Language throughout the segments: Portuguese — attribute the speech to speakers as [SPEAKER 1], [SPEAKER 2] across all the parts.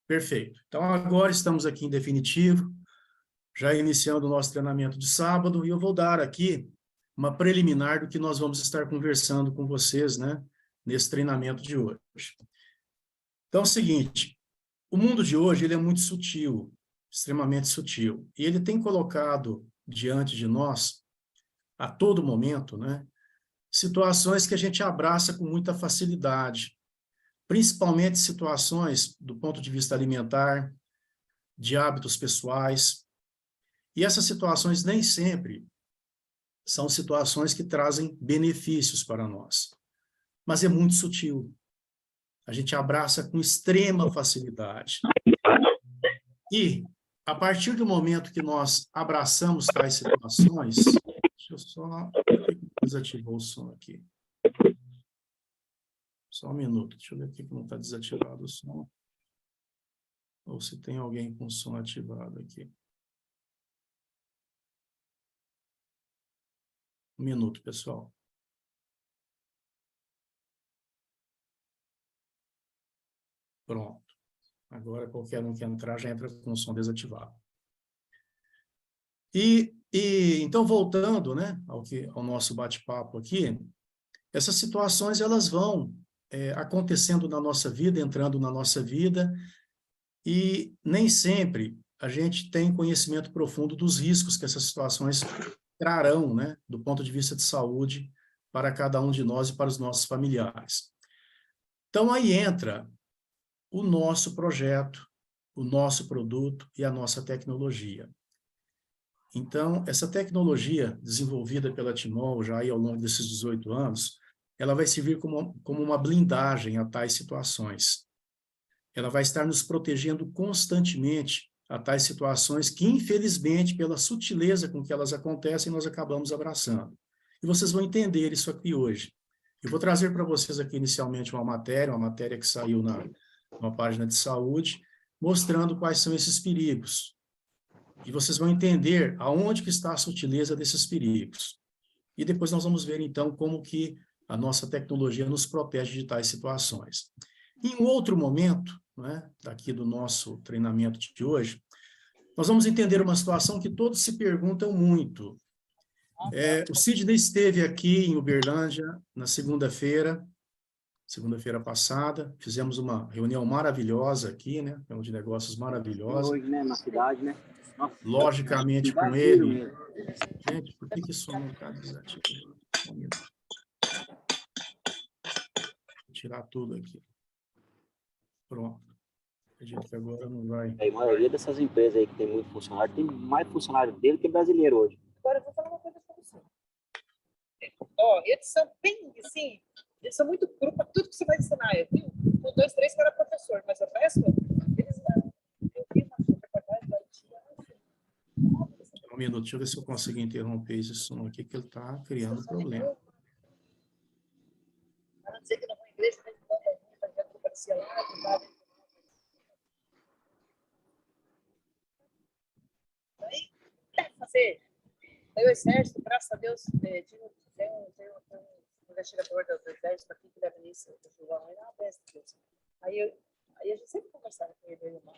[SPEAKER 1] Perfeito. Então, agora estamos aqui em definitivo, já iniciando o nosso treinamento de sábado, e eu vou dar aqui uma preliminar do que nós vamos estar conversando com vocês, né, nesse treinamento de hoje. Então, é o seguinte, o mundo de hoje ele é muito sutil, extremamente sutil, e ele tem colocado diante de nós, a todo momento, né, situações que a gente abraça com muita facilidade, principalmente situações do ponto de vista alimentar, de hábitos pessoais, e essas situações nem sempre são situações que trazem benefícios para nós, mas é muito sutil. A gente abraça com extrema facilidade. E, a partir do momento que nós abraçamos tais situações, deixa eu só desativar o som aqui. Só um minuto, deixa eu ver aqui que não está desativado o som. Ou se tem alguém com o som ativado aqui. Um minuto, pessoal. Pronto. Agora, qualquer um que entrar, já entra com o som desativado. Então, voltando, né, ao nosso bate-papo aqui, essas situações, elas vão acontecendo na nossa vida, entrando na nossa vida, e nem sempre a gente tem conhecimento profundo dos riscos que essas situações trarão, né, do ponto de vista de saúde, para cada um de nós e para os nossos familiares. Então, aí entra o nosso projeto, o nosso produto e a nossa tecnologia. Então, essa tecnologia desenvolvida pela Timol já aí ao longo desses 18 anos, ela vai servir como uma blindagem a tais situações. Ela vai estar nos protegendo constantemente a tais situações que, infelizmente, pela sutileza com que elas acontecem, nós acabamos abraçando. E vocês vão entender isso aqui hoje. Eu vou trazer para vocês aqui inicialmente uma matéria que saiu numa página de saúde, mostrando quais são esses perigos. E vocês vão entender aonde que está a sutileza desses perigos. E depois nós vamos ver, então, como que a nossa tecnologia nos protege de tais situações. Em um outro momento, né, daqui do nosso treinamento de hoje, nós vamos entender uma situação que todos se perguntam muito. O Sidney esteve aqui em Uberlândia na segunda-feira passada, fizemos uma reunião maravilhosa aqui, né, reunião de negócios maravilhosa.
[SPEAKER 2] Hoje, né, na cidade, né? Nossa,
[SPEAKER 1] logicamente com ele. Gente, por que isso não está desativado? Vou tirar tudo aqui. Pronto. Acredito que agora não vai.
[SPEAKER 2] A maioria dessas empresas aí que tem muito funcionário, tem mais funcionário dele que brasileiro hoje.
[SPEAKER 3] Agora eu vou falar uma coisa para você. Ó, eles são bem, assim, eles são muito cru para tudo que você vai ensinar. Eu vi um, dois, três que era professor, mas o resto, eles não. Eu vi uma reportagem da Haiti.
[SPEAKER 1] Um minuto, deixa eu ver se eu consigo interromper esse som aqui, que ele está criando problema.
[SPEAKER 3] Para dizer que não foi igreja, mas não aparecia lá, que estava. Aí, fazer. Aí o Exército, graças a Deus, tem um investigador do Exército aqui que leva isso, o João, ele é uma besta Deus. Aí a gente sempre conversava com ele, irmão.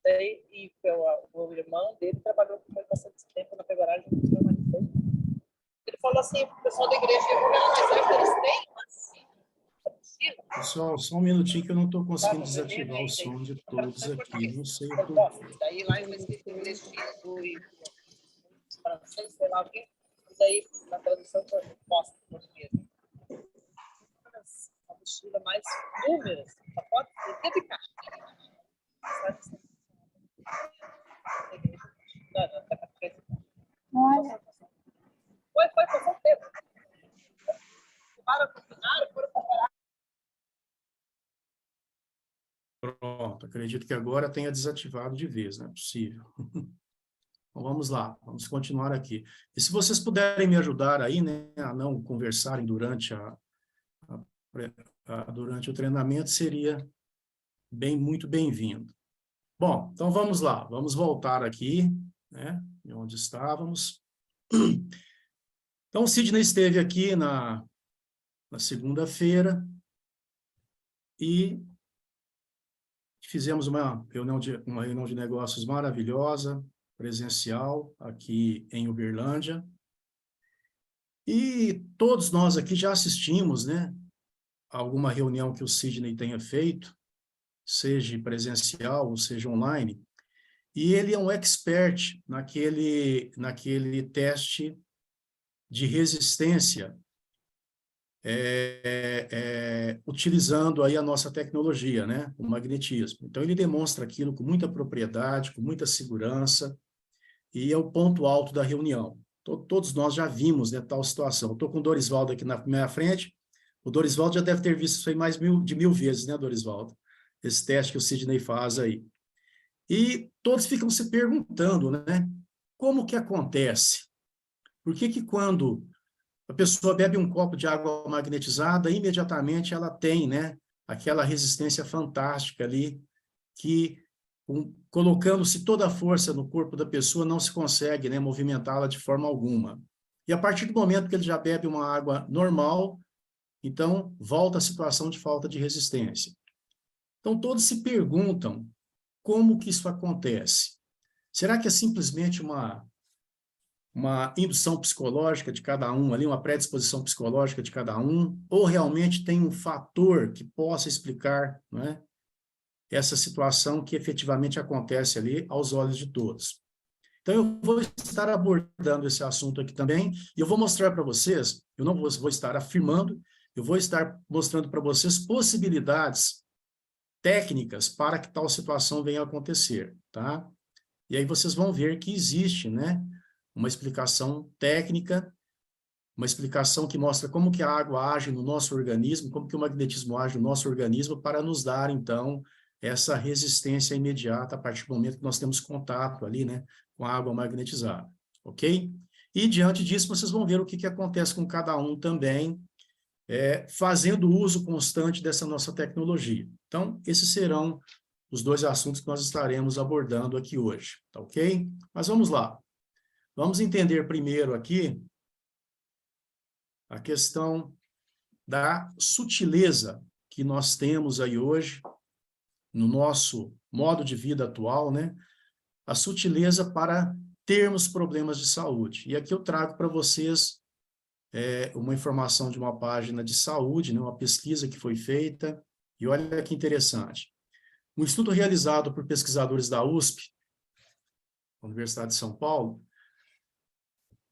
[SPEAKER 3] Daí, e o irmão dele trabalhou com ele bastante tempo na Pegaragem, ele falou assim, o pessoal da igreja, eles têm assim.
[SPEAKER 1] Pessoal, só um minutinho que eu não estou conseguindo desativar o som de todos aqui, não sei o que.
[SPEAKER 3] Daí lá eu escrito em inglês e francês, sei lá o quê, e daí na tradução mostra em português. A mochila mais números, pacote de caixa.
[SPEAKER 4] Olha.
[SPEAKER 3] Foi um tempo. Foram comparar.
[SPEAKER 1] Pronto, acredito que agora tenha desativado de vez, não é possível. Então, vamos lá, vamos continuar aqui. E se vocês puderem me ajudar aí, né, a não conversarem durante durante o treinamento, seria muito bem-vindo. Bom, então vamos lá, vamos voltar aqui, né, de onde estávamos. Então, o Sidney esteve aqui na segunda-feira e Fizemos uma reunião de negócios maravilhosa, presencial, aqui em Uberlândia. E todos nós aqui já assistimos, né, a alguma reunião que o Sidney tenha feito, seja presencial ou seja online, e ele é um expert naquele teste de resistência, utilizando aí a nossa tecnologia, né, o magnetismo. Então, ele demonstra aquilo com muita propriedade, com muita segurança, e é o ponto alto da reunião. Todos nós já vimos, né, tal situação. Estou com o Dorisvaldo aqui na minha frente, o Dorisvaldo já deve ter visto isso aí mais de mil vezes, né, Dorisvaldo? Esse teste que o Sidney faz aí. E todos ficam se perguntando, né, como que acontece? Por que quando a pessoa bebe um copo de água magnetizada, imediatamente ela tem, né, aquela resistência fantástica ali, que colocando-se toda a força no corpo da pessoa, não se consegue, né, movimentá-la de forma alguma. E a partir do momento que ele já bebe uma água normal, então volta a situação de falta de resistência. Então todos se perguntam como que isso acontece. Será que é simplesmente uma indução psicológica de cada um, ali, uma predisposição psicológica de cada um, ou realmente tem um fator que possa explicar, né, essa situação que efetivamente acontece ali aos olhos de todos? Então, eu vou estar abordando esse assunto aqui também, e eu vou mostrar para vocês, eu não vou estar afirmando, eu vou estar mostrando para vocês possibilidades técnicas para que tal situação venha a acontecer, tá? E aí vocês vão ver que existe, né, uma explicação técnica, uma explicação que mostra como que a água age no nosso organismo, como que o magnetismo age no nosso organismo para nos dar, então, essa resistência imediata a partir do momento que nós temos contato ali, né, com a água magnetizada, ok? E diante disso, vocês vão ver o que acontece com cada um também, fazendo uso constante dessa nossa tecnologia. Então, esses serão os dois assuntos que nós estaremos abordando aqui hoje, tá ok? Mas vamos lá. Vamos entender primeiro aqui a questão da sutileza que nós temos aí hoje no nosso modo de vida atual, né? A sutileza para termos problemas de saúde. E aqui eu trago para vocês uma informação de uma página de saúde, né? Uma pesquisa que foi feita, e olha que interessante. Um estudo realizado por pesquisadores da USP, Universidade de São Paulo,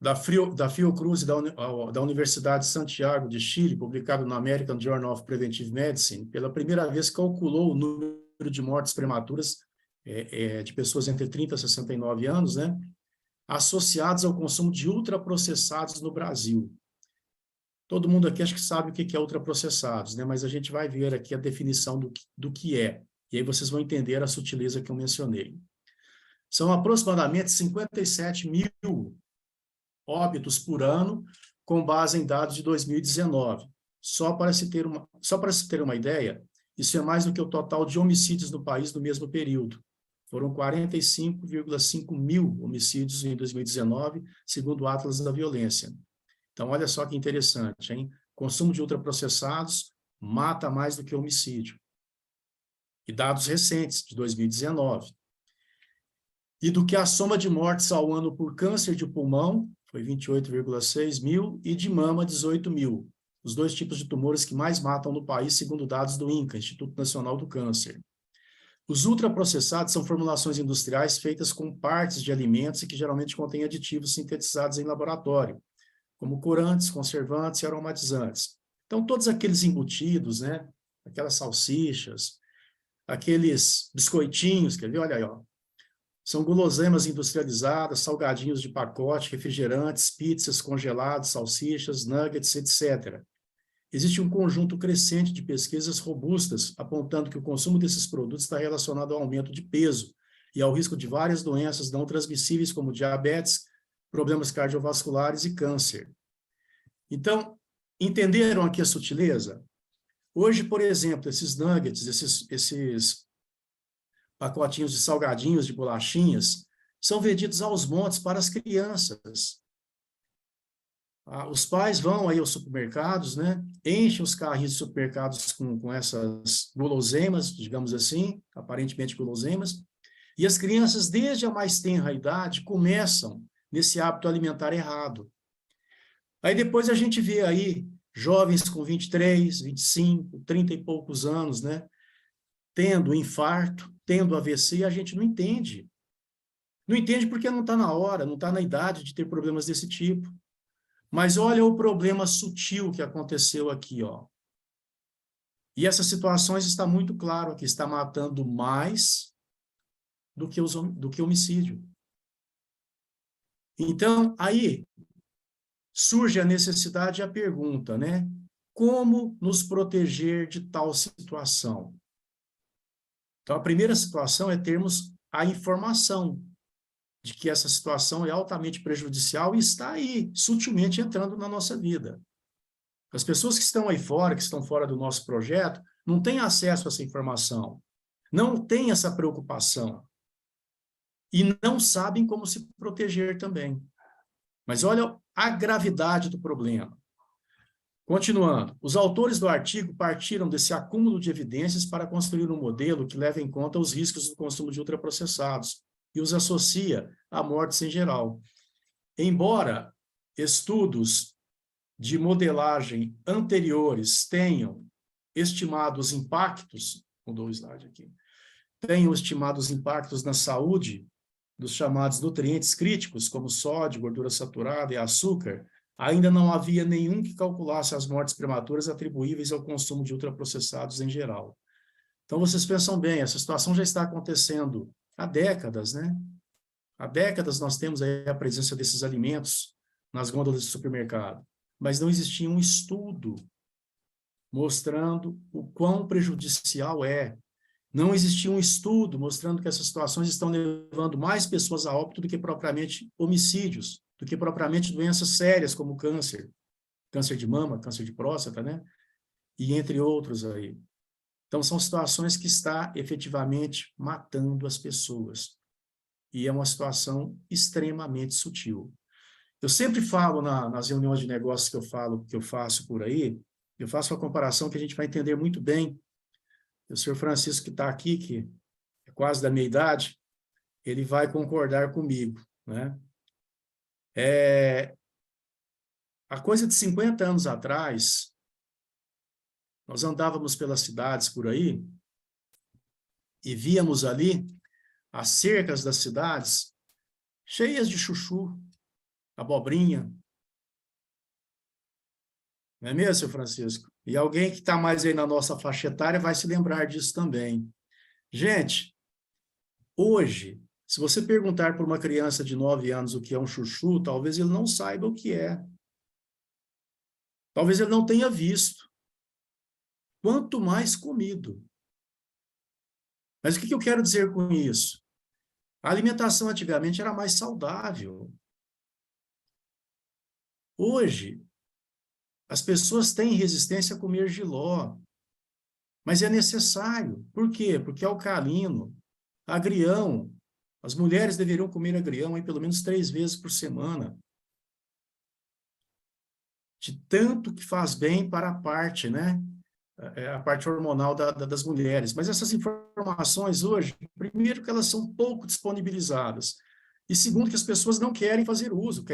[SPEAKER 1] da Fiocruz e da Universidade de Santiago de Chile, publicado no American Journal of Preventive Medicine, pela primeira vez calculou o número de mortes prematuras de pessoas entre 30 e 69 anos, né, associadas ao consumo de ultraprocessados no Brasil. Todo mundo aqui acho que sabe o que é ultraprocessados, né, mas a gente vai ver aqui a definição do que é, e aí vocês vão entender a sutileza que eu mencionei. São aproximadamente 57 mil óbitos por ano, com base em dados de 2019. Só para se ter uma ideia, isso é mais do que o total de homicídios no país no mesmo período. Foram 45,5 mil homicídios em 2019, segundo o Atlas da Violência. Então, olha só que interessante, hein? Consumo de ultraprocessados mata mais do que homicídio. E dados recentes, de 2019. E do que a soma de mortes ao ano por câncer de pulmão, foi 28,6 mil, e de mama, 18 mil. Os dois tipos de tumores que mais matam no país, segundo dados do INCA, Instituto Nacional do Câncer. Os ultraprocessados são formulações industriais feitas com partes de alimentos e que geralmente contêm aditivos sintetizados em laboratório, como corantes, conservantes e aromatizantes. Então, todos aqueles embutidos, né, aquelas salsichas, aqueles biscoitinhos, quer ver? Olha aí, ó. São guloseimas industrializadas, salgadinhos de pacote, refrigerantes, pizzas congeladas, salsichas, nuggets, etc. Existe um conjunto crescente de pesquisas robustas apontando que o consumo desses produtos está relacionado ao aumento de peso e ao risco de várias doenças não transmissíveis, como diabetes, problemas cardiovasculares e câncer. Então, entenderam aqui a sutileza? Hoje, por exemplo, esses nuggets, esses pacotinhos de salgadinhos, de bolachinhas, são vendidos aos montes para as crianças. Os pais vão aí aos supermercados, né? Enchem os carrinhos de supermercados com essas guloseimas, digamos assim, aparentemente guloseimas, e as crianças, desde a mais tenra idade, começam nesse hábito alimentar errado. Aí depois a gente vê aí jovens com 23, 25, 30 e poucos anos, né? Tendo infarto, tendo AVC, e a gente não entende. Não entende porque não está na hora, não está na idade de ter problemas desse tipo. Mas olha o problema sutil que aconteceu aqui, ó. E essas situações está muito claro aqui, está matando mais do que homicídio. Então, aí surge a necessidade e a pergunta, né? Como nos proteger de tal situação? Então, a primeira situação é termos a informação de que essa situação é altamente prejudicial e está aí, sutilmente entrando na nossa vida. As pessoas que estão aí fora, que estão fora do nosso projeto, não têm acesso a essa informação, não têm essa preocupação e não sabem como se proteger também. Mas olha a gravidade do problema. Continuando, os autores do artigo partiram desse acúmulo de evidências para construir um modelo que leva em conta os riscos do consumo de ultraprocessados e os associa a mortes em geral. Embora estudos de modelagem anteriores tenham estimado os impactos, mudou o slide aqui, tenham estimado os impactos na saúde dos chamados nutrientes críticos, como sódio, gordura saturada e açúcar, ainda não havia nenhum que calculasse as mortes prematuras atribuíveis ao consumo de ultraprocessados em geral. Então, vocês pensam bem, essa situação já está acontecendo há décadas, né? Há décadas nós temos aí a presença desses alimentos nas gôndolas de supermercado, mas não existia um estudo mostrando o quão prejudicial é. Não existia um estudo mostrando que essas situações estão levando mais pessoas a óbito do que propriamente homicídios, do que propriamente doenças sérias como câncer, câncer de mama, câncer de próstata, né? E entre outros aí. Então, são situações que está efetivamente matando as pessoas. E é uma situação extremamente sutil. Eu sempre falo nas reuniões de negócios que eu faço por aí, eu faço uma comparação que a gente vai entender muito bem. O senhor Francisco, que está aqui, que é quase da minha idade, ele vai concordar comigo, né? Há coisa de 50 anos atrás, nós andávamos pelas cidades por aí e víamos ali as cercas das cidades cheias de chuchu, abobrinha. Não é mesmo, senhor Francisco? E alguém que está mais aí na nossa faixa etária vai se lembrar disso também. Gente, hoje, se você perguntar para uma criança de 9 anos o que é um chuchu, talvez ele não saiba o que é. Talvez ele não tenha visto. Quanto mais comido. Mas o que eu quero dizer com isso? A alimentação antigamente era mais saudável. Hoje, as pessoas têm resistência a comer jiló. Mas é necessário. Por quê? Porque é alcalino, agrião. As mulheres deveriam comer agrião aí pelo menos 3 vezes por semana. De tanto que faz bem para a parte, né? A parte hormonal das mulheres. Mas essas informações hoje, primeiro que elas são pouco disponibilizadas, e segundo que as pessoas não querem fazer uso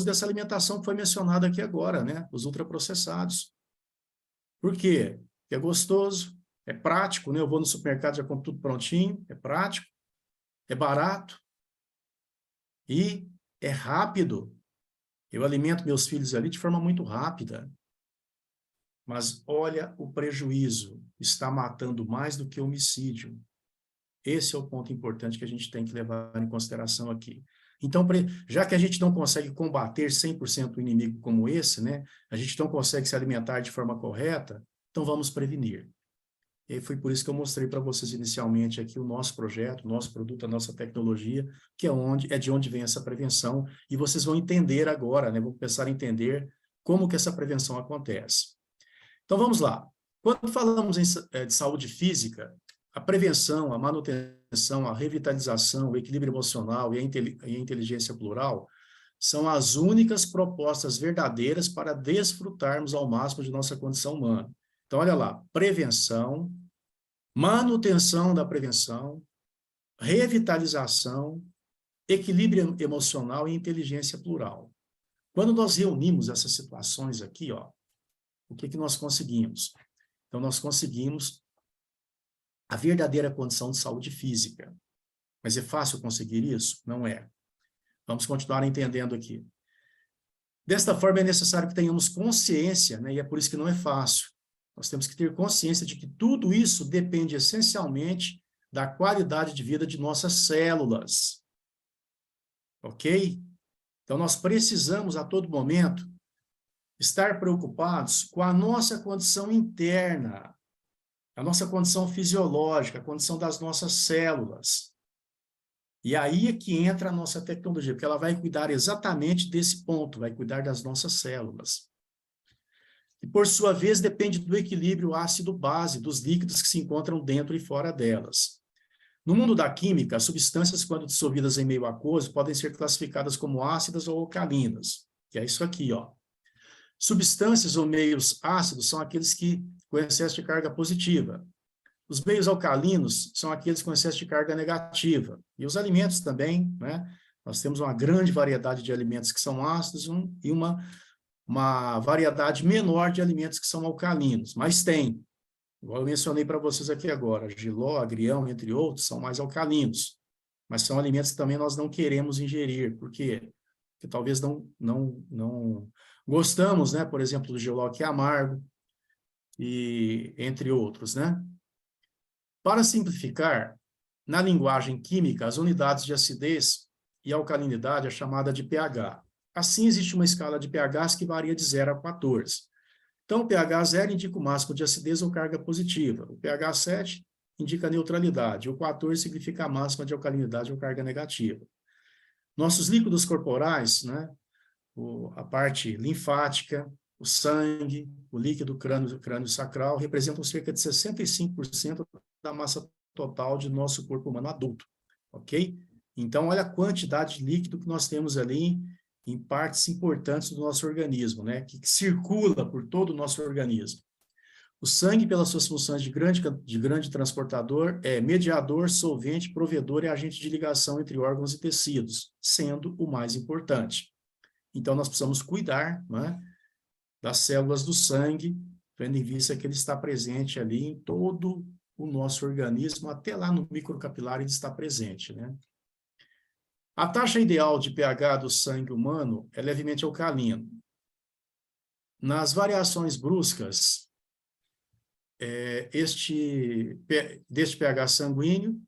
[SPEAKER 1] dessa alimentação que foi mencionada aqui agora, né? Os ultraprocessados. Por quê? Porque é gostoso, é prático, né? Eu vou no supermercado, já compro tudo prontinho, é prático, é barato e é rápido. Eu alimento meus filhos ali de forma muito rápida. Mas olha o prejuízo, está matando mais do que homicídio. Esse é o ponto importante que a gente tem que levar em consideração aqui. Então, já que a gente não consegue combater 100% o inimigo como esse, né? A gente não consegue se alimentar de forma correta, então vamos prevenir. E foi por isso que eu mostrei para vocês inicialmente aqui o nosso projeto, o nosso produto, a nossa tecnologia, que é de onde vem essa prevenção, e vocês vão entender agora, né? Vão começar a entender como que essa prevenção acontece. Então, vamos lá. Quando falamos de saúde física, a prevenção, a manutenção, a revitalização, o equilíbrio emocional e a inteligência plural são as únicas propostas verdadeiras para desfrutarmos ao máximo de nossa condição humana. Então, olha lá, prevenção, manutenção da prevenção, revitalização, equilíbrio emocional e inteligência plural. Quando nós reunimos essas situações aqui, ó, o que nós conseguimos? Então, nós conseguimos a verdadeira condição de saúde física. Mas é fácil conseguir isso? Não é. Vamos continuar entendendo aqui. Desta forma, é necessário que tenhamos consciência, né? E é por isso que não é fácil. Nós temos que ter consciência de que tudo isso depende essencialmente da qualidade de vida de nossas células. Ok? Então, nós precisamos, a todo momento, estar preocupados com a nossa condição interna, a nossa condição fisiológica, a condição das nossas células. E aí é que entra a nossa tecnologia, porque ela vai cuidar exatamente desse ponto, vai cuidar das nossas células. E, por sua vez, depende do equilíbrio ácido-base dos líquidos que se encontram dentro e fora delas. No mundo da química, as substâncias, quando dissolvidas em meio aquoso, podem ser classificadas como ácidas ou alcalinas, que é isso aqui, ó. Substâncias ou meios ácidos são aqueles que com excesso de carga positiva. Os meios alcalinos são aqueles com excesso de carga negativa. E os alimentos também, né? Nós temos uma grande variedade de alimentos que são ácidos e uma variedade menor de alimentos que são alcalinos. Mas tem, igual eu mencionei para vocês aqui agora, jiló, agrião, entre outros, são mais alcalinos. Mas são alimentos que também nós não queremos ingerir. Por quê? Porque talvez não gostamos, né? Por exemplo, do jiló, que é amargo, e entre outros, né? Para simplificar, na linguagem química, as unidades de acidez e alcalinidade é chamada de pH. Assim, existe uma escala de pHs que varia de 0 a 14. Então, o pH 0 indica o máximo de acidez ou carga positiva. O pH 7 indica a neutralidade. O 14 significa a máxima de alcalinidade ou carga negativa. Nossos líquidos corporais, né, a parte linfática, o sangue, o líquido crânio sacral, representam cerca de 65% da massa total de nosso corpo humano adulto, ok? Então, olha a quantidade de líquido que nós temos ali em partes importantes do nosso organismo, né? Que circula por todo o nosso organismo. O sangue, pelas suas funções de grande transportador, é mediador, solvente, provedor e agente de ligação entre órgãos e tecidos, sendo o mais importante. Então, nós precisamos cuidar, né, das células do sangue, tendo em vista que ele está presente ali em todo o nosso organismo, até lá no microcapilar ele está presente, né? A taxa ideal de pH do sangue humano é levemente alcalino. Nas variações bruscas deste pH sanguíneo,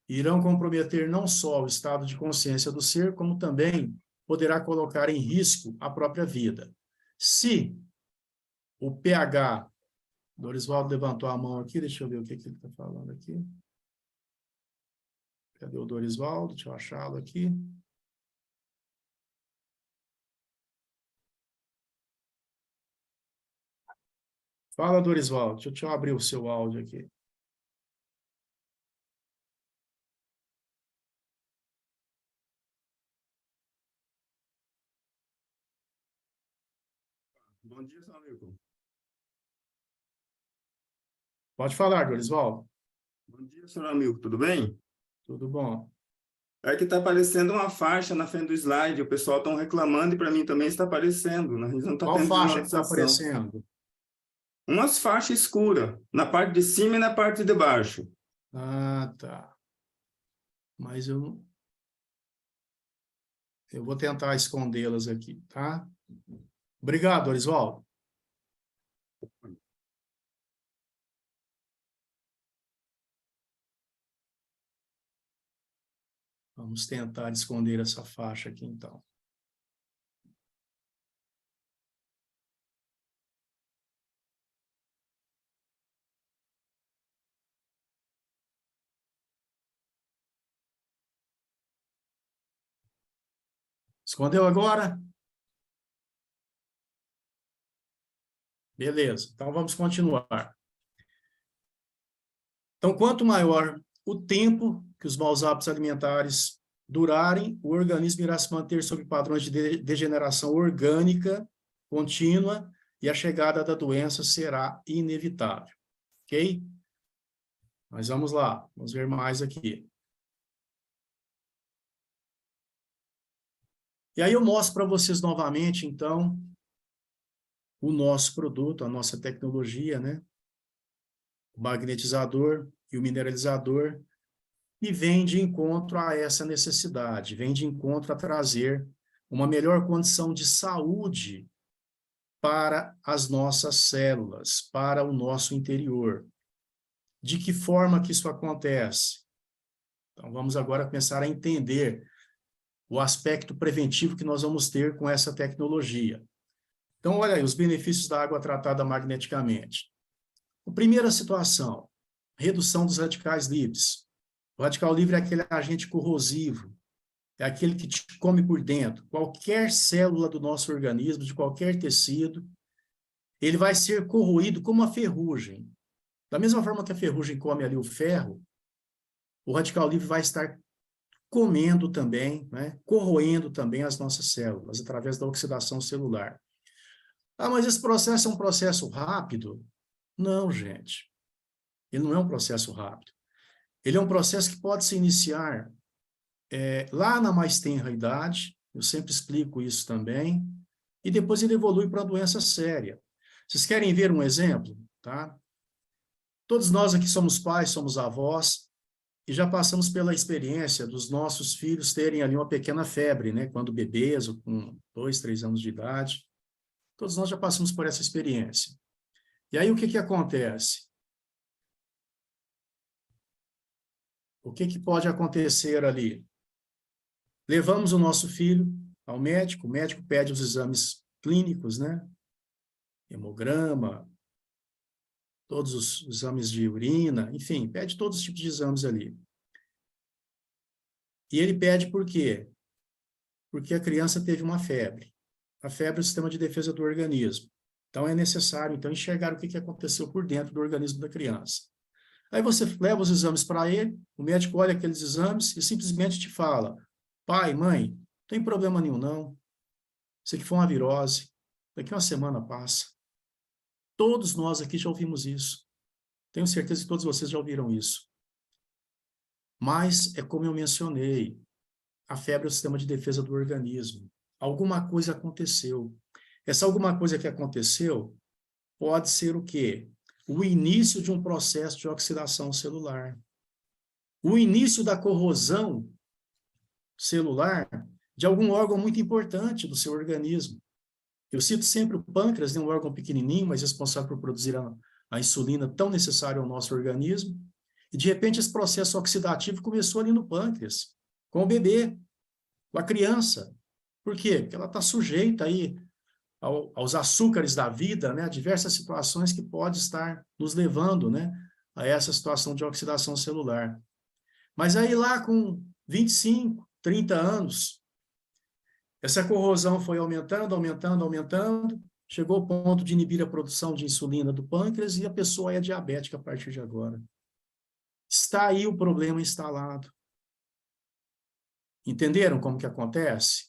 [SPEAKER 1] irão comprometer não só o estado de consciência do ser, como também poderá colocar em risco a própria vida. Se o pH, Dorisvaldo levantou a mão aqui, deixa eu ver o que ele está falando aqui. Cadê o Dorisvaldo? Deixa eu achá-lo aqui. Fala, Dorisvaldo. Deixa eu abrir o seu áudio aqui.
[SPEAKER 4] Bom dia, seu amigo.
[SPEAKER 1] Pode falar, Dorisvaldo.
[SPEAKER 4] Bom dia, senhor amigo. Tudo bem?
[SPEAKER 1] Tudo bom.
[SPEAKER 4] É que está aparecendo uma faixa na frente do slide. O pessoal está reclamando e para mim também está aparecendo. A gente não está
[SPEAKER 1] Qual
[SPEAKER 4] tendo
[SPEAKER 1] faixa que está
[SPEAKER 4] visualização.
[SPEAKER 1] aparecendo?
[SPEAKER 4] Umas faixas escuras, na parte de cima e na parte de baixo.
[SPEAKER 1] Ah, tá. Mas eu vou tentar escondê-las aqui, tá? Obrigado, Dorisvaldo. Vamos tentar esconder essa faixa aqui, então. Escondeu agora? Beleza, então vamos continuar. Então, quanto maior o tempo que os maus hábitos alimentares durarem, o organismo irá se manter sob padrões de degeneração orgânica contínua e a chegada da doença será inevitável. Ok? Mas vamos lá, vamos ver mais aqui. E aí eu mostro para vocês novamente, então, o nosso produto, a nossa tecnologia, né? O magnetizador e o mineralizador, e vem de encontro a essa necessidade, vem de encontro a trazer uma melhor condição de saúde para as nossas células, para o nosso interior. De que forma que isso acontece? Então, vamos agora começar a entender o aspecto preventivo que nós vamos ter com essa tecnologia. Então, olha aí, os benefícios da água tratada magneticamente. A primeira situação, redução dos radicais livres. O radical livre é aquele agente corrosivo, é aquele que te come por dentro. Qualquer célula do nosso organismo, de qualquer tecido, ele vai ser corroído como a ferrugem. Da mesma forma que a ferrugem come ali o ferro, o radical livre vai estar comendo também, né, corroendo também as nossas células, através da oxidação celular. Ah, mas esse processo é um processo rápido? Não, gente. Ele não é um processo rápido. Ele é um processo que pode se iniciar lá na mais tenra idade, eu sempre explico isso também, e depois ele evolui para a doença séria. Vocês querem ver um exemplo? Tá? Todos nós aqui somos pais, somos avós, e já passamos pela experiência dos nossos filhos terem ali uma pequena febre, né? Quando bebês, ou com 2, 3 anos de idade. Todos nós já passamos por essa experiência. E aí o que acontece? O que pode acontecer ali? Levamos o nosso filho ao médico, o médico pede os exames clínicos, né? Hemograma, todos os exames de urina, enfim, pede todos os tipos de exames ali. E ele pede por quê? Porque a criança teve uma febre. A febre é o sistema de defesa do organismo. Então, é necessário, então, enxergar o que aconteceu por dentro do organismo da criança. Aí você leva os exames para ele, o médico olha aqueles exames e simplesmente te fala: pai, mãe, não tem problema nenhum, não. Isso aqui foi uma virose. Daqui uma semana passa. Todos nós aqui já ouvimos isso. Tenho certeza que todos vocês já ouviram isso. Mas, é como eu mencionei, a febre é o sistema de defesa do organismo. Alguma coisa aconteceu. Essa alguma coisa que aconteceu pode ser o quê? O início de um processo de oxidação celular. O início da corrosão celular de algum órgão muito importante do seu organismo. Eu cito sempre o pâncreas, né, um órgão pequenininho, mas responsável por produzir a insulina tão necessária ao nosso organismo. E, de repente, esse processo oxidativo começou ali no pâncreas, com o bebê, com a criança. Por quê? Porque ela está sujeita aí aos açúcares da vida, né, a diversas situações que pode estar nos levando, né, a essa situação de oxidação celular. Mas aí lá com 25, 30 anos, essa corrosão foi aumentando, aumentando, aumentando, chegou ao ponto de inibir a produção de insulina do pâncreas e a pessoa é diabética a partir de agora. Está aí o problema instalado. Entenderam como que acontece?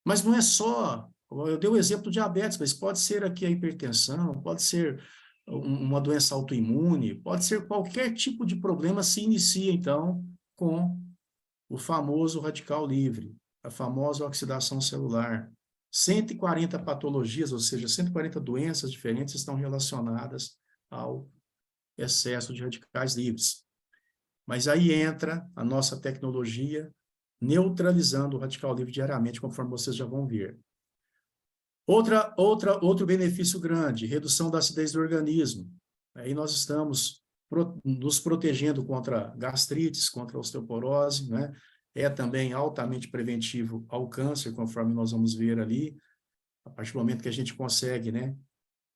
[SPEAKER 1] Mas não é só, eu dei o exemplo do diabetes, mas pode ser aqui a hipertensão, pode ser uma doença autoimune, pode ser qualquer tipo de problema se inicia, então, com o famoso radical livre, a famosa oxidação celular. 140 patologias, ou seja, 140 doenças diferentes estão relacionadas ao excesso de radicais livres. Mas aí entra a nossa tecnologia neutralizando o radical livre diariamente, conforme vocês já vão ver. Outro benefício grande, redução da acidez do organismo. Aí nós estamos nos protegendo contra gastrites, contra osteoporose, né? É também altamente preventivo ao câncer, conforme nós vamos ver ali, a partir do momento que a gente consegue, né,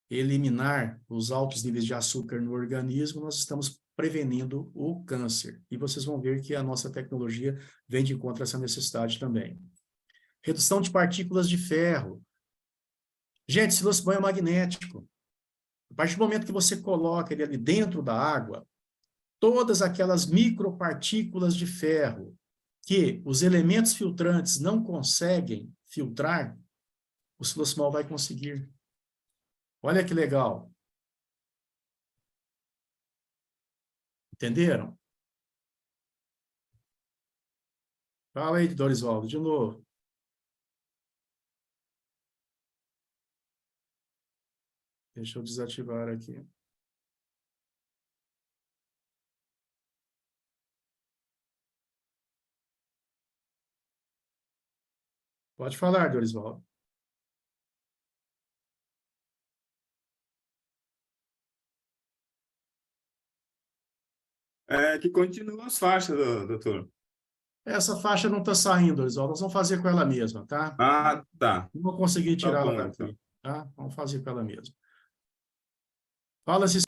[SPEAKER 1] eliminar os altos níveis de açúcar no organismo, nós estamos prevenindo o câncer. E vocês vão ver que a nossa tecnologia vem de encontro a essa necessidade também. Redução de partículas de ferro. Gente, silêncio banho magnético. A partir do momento que você coloca ele ali dentro da água, todas aquelas micropartículas de ferro que os elementos filtrantes não conseguem filtrar, o silosimol vai conseguir. Olha que legal. Entenderam? Fala aí, Dorisvaldo, de novo. Deixa eu desativar aqui. Pode falar, Dorisvaldo.
[SPEAKER 4] Que continuam as faixas, doutor.
[SPEAKER 1] Essa faixa não está saindo, Dorisvaldo. Nós vamos fazer com ela mesma, tá?
[SPEAKER 4] Ah, tá.
[SPEAKER 1] Não vou conseguir
[SPEAKER 4] Tá
[SPEAKER 1] tirá-la
[SPEAKER 4] bom, então.
[SPEAKER 1] daqui, tá? Vamos fazer com ela mesma. Fala se...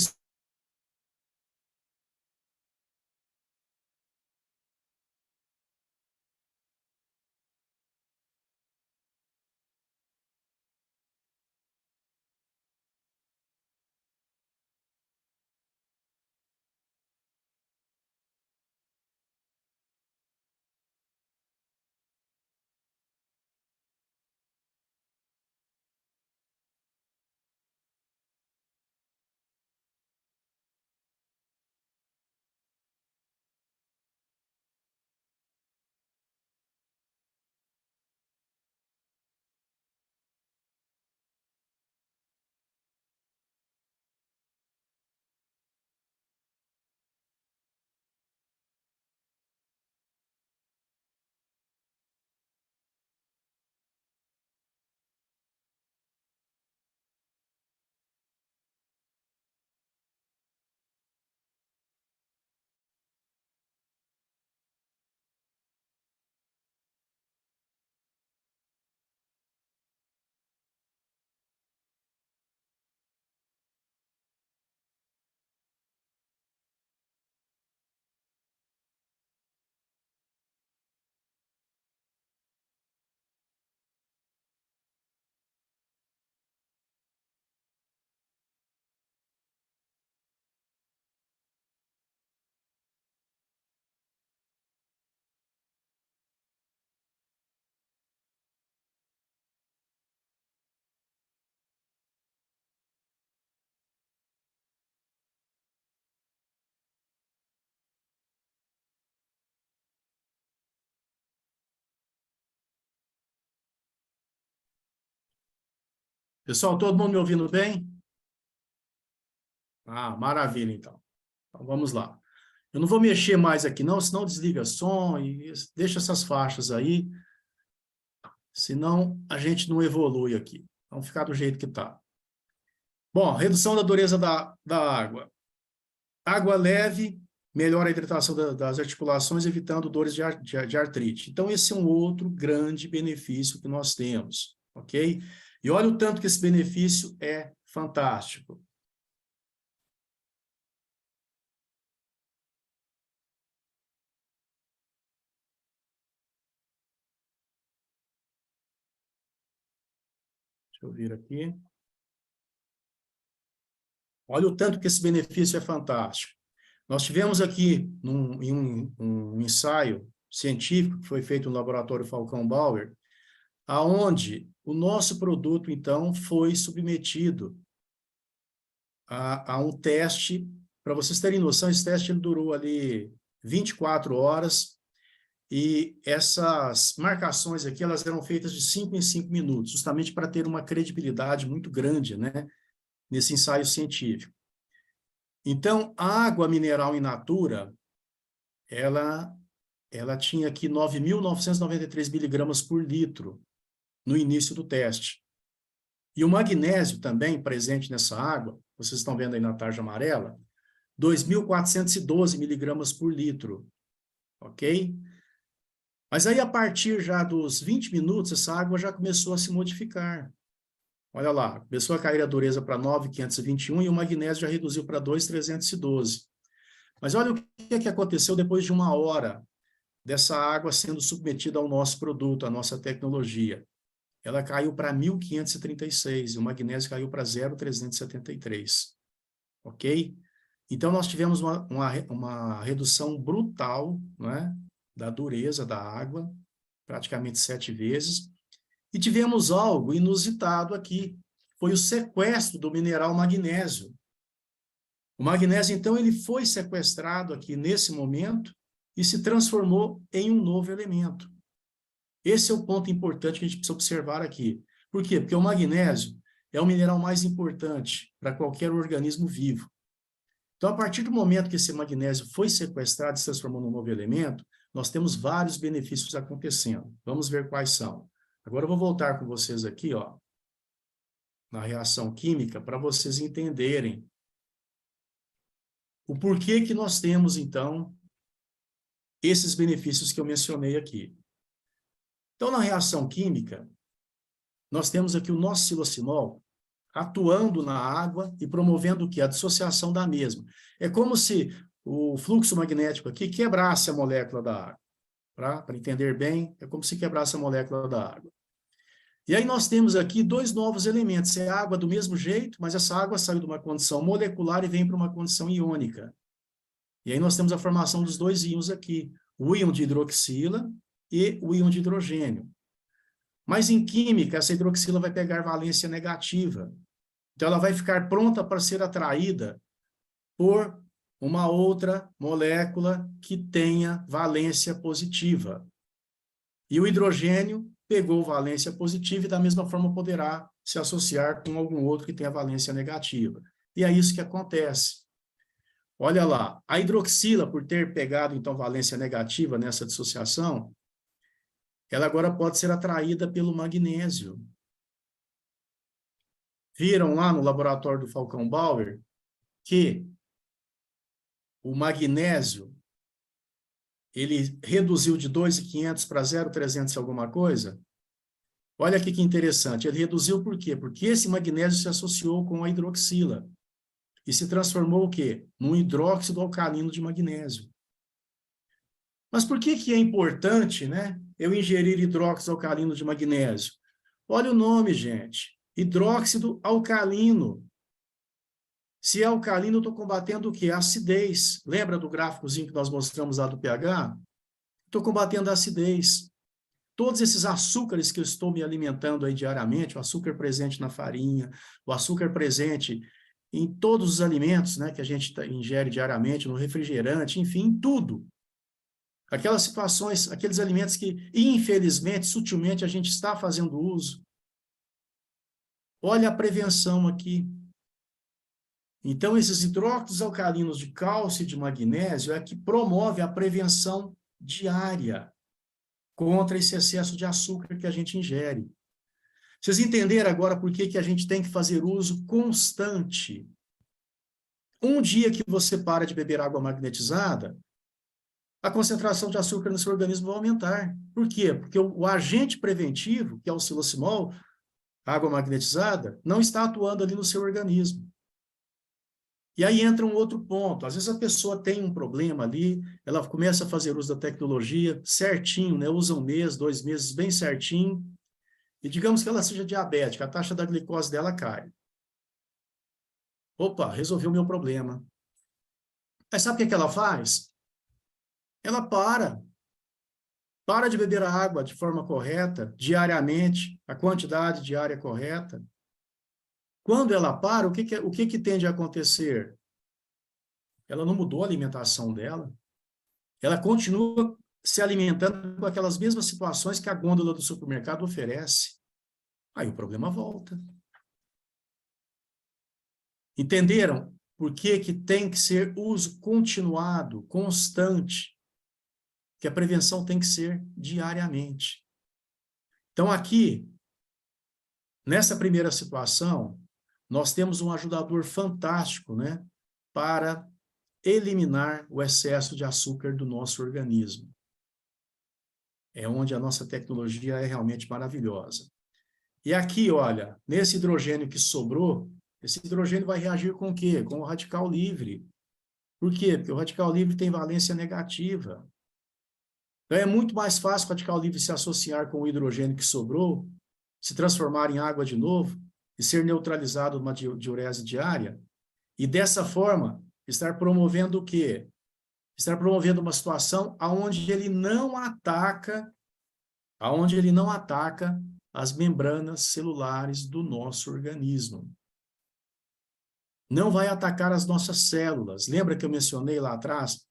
[SPEAKER 1] Pessoal, todo mundo me ouvindo bem? Ah, maravilha, então. Então, vamos lá. Eu não vou mexer mais aqui, não, senão desliga som e deixa essas faixas aí, senão a gente não evolui aqui. Vamos ficar do jeito que está. Bom, redução da dureza da água. Água leve melhora a hidratação das articulações, evitando dores de artrite. Então, esse é um outro grande benefício que nós temos, ok? E olha o tanto que esse benefício é fantástico. Deixa eu vir aqui. Olha o tanto que esse benefício é fantástico. Nós tivemos aqui um ensaio científico que foi feito no laboratório Falcão Bauer, aonde o nosso produto, então, foi submetido a um teste. Para vocês terem noção, esse teste ele durou ali 24 horas, e essas marcações aqui, elas eram feitas de 5 em 5 minutos, justamente para ter uma credibilidade muito grande, né, nesse ensaio científico. Então, a água mineral in natura, ela tinha aqui 9.993 miligramas por litro no início do teste. E o magnésio também presente nessa água, vocês estão vendo aí na tarja amarela, 2.412 miligramas por litro, ok? Mas aí, a partir já dos 20 minutos, essa água já começou a se modificar. Olha lá, começou a cair a dureza para 9.521 e o magnésio já reduziu para 2.312. Mas olha o que aconteceu depois de 1 hora dessa água sendo submetida ao nosso produto, à nossa tecnologia. Ela caiu para 1.536 e o magnésio caiu para 0.373. Ok? Então, nós tivemos uma redução brutal, né, da dureza da água, praticamente 7 vezes, e tivemos algo inusitado aqui, foi o sequestro do mineral magnésio. O magnésio, então, ele foi sequestrado aqui nesse momento e se transformou em um novo elemento. Esse é o ponto importante que a gente precisa observar aqui. Por quê? Porque o magnésio é o mineral mais importante para qualquer organismo vivo. Então, a partir do momento que esse magnésio foi sequestrado e se transformou num novo elemento, nós temos vários benefícios acontecendo. Vamos ver quais são. Agora eu vou voltar com vocês aqui, ó, na reação química, para vocês entenderem o porquê que nós temos, então, esses benefícios que eu mencionei aqui. Então, na reação química, nós temos aqui o nosso silocinol atuando na água e promovendo o quê? A dissociação da mesma. É como se o fluxo magnético aqui quebrasse a molécula da água. Para entender bem, é como se quebrasse a molécula da água. E aí nós temos aqui 2 novos elementos. É água do mesmo jeito, mas essa água saiu de uma condição molecular e vem para uma condição iônica. E aí nós temos a formação dos 2 íons aqui, o íon de hidroxila e o íon de hidrogênio. Mas em química, essa hidroxila vai pegar valência negativa. Então ela vai ficar pronta para ser atraída por uma outra molécula que tenha valência positiva. E o hidrogênio pegou valência positiva e da mesma forma poderá se associar com algum outro que tenha valência negativa. E é isso que acontece. Olha lá, a hidroxila, por ter pegado, então, valência negativa nessa dissociação, ela agora pode ser atraída pelo magnésio. Viram lá no laboratório do Falcão Bauer que o magnésio, ele reduziu de 2.500 para 0.300 alguma coisa? Olha aqui que interessante, ele reduziu por quê? Porque esse magnésio se associou com a hidroxila e se transformou o quê? Num hidróxido alcalino de magnésio. Mas por que é importante, né, eu ingerir hidróxido alcalino de magnésio? Olha o nome, gente, hidróxido alcalino. Se é alcalino, eu estou combatendo o quê? A acidez. Lembra do gráficozinho que nós mostramos lá do pH? Estou combatendo a acidez. Todos esses açúcares que eu estou me alimentando aí diariamente, o açúcar presente na farinha, o açúcar presente em todos os alimentos, né, que a gente ingere diariamente, no refrigerante, enfim, em tudo. Aquelas situações, aqueles alimentos que, infelizmente, sutilmente, a gente está fazendo uso. Olha a prevenção aqui. Então, esses hidróxidos alcalinos de cálcio e de magnésio é que promove a prevenção diária contra esse excesso de açúcar que a gente ingere. Vocês entenderam agora por que a gente tem que fazer uso constante? Um dia que você para de beber água magnetizada, a concentração de açúcar no seu organismo vai aumentar. Por quê? Porque o agente preventivo, que é o silocinol, água magnetizada, não está atuando ali no seu organismo. E aí entra um outro ponto. Às vezes a pessoa tem um problema ali, ela começa a fazer uso da tecnologia certinho, né? Usa 1 mês, 2 meses, bem certinho, e digamos que ela seja diabética, a taxa da glicose dela cai. Opa, resolveu o meu problema. Mas sabe o que ela faz? Ela para de beber a água de forma correta, diariamente, a quantidade diária correta. Quando ela para, o que tende a acontecer? Ela não mudou a alimentação dela. Ela continua se alimentando com aquelas mesmas situações que a gôndola do supermercado oferece. Aí o problema volta. Entenderam por que tem que ser uso continuado, constante? Que a prevenção tem que ser diariamente. Então, aqui, nessa primeira situação, nós temos um ajudador fantástico, né, para eliminar o excesso de açúcar do nosso organismo. É onde a nossa tecnologia é realmente maravilhosa. E aqui, olha, nesse hidrogênio que sobrou, esse hidrogênio vai reagir com o quê? Com o radical livre. Por quê? Porque o radical livre tem valência negativa. Então é muito mais fácil o radical livre se associar com o hidrogênio que sobrou, se transformar em água de novo e ser neutralizado numa diurese diária, e dessa forma estar promovendo o quê? Está promovendo uma situação onde ele não ataca as membranas celulares do nosso organismo. Não vai atacar as nossas células. Lembra que eu mencionei lá atrás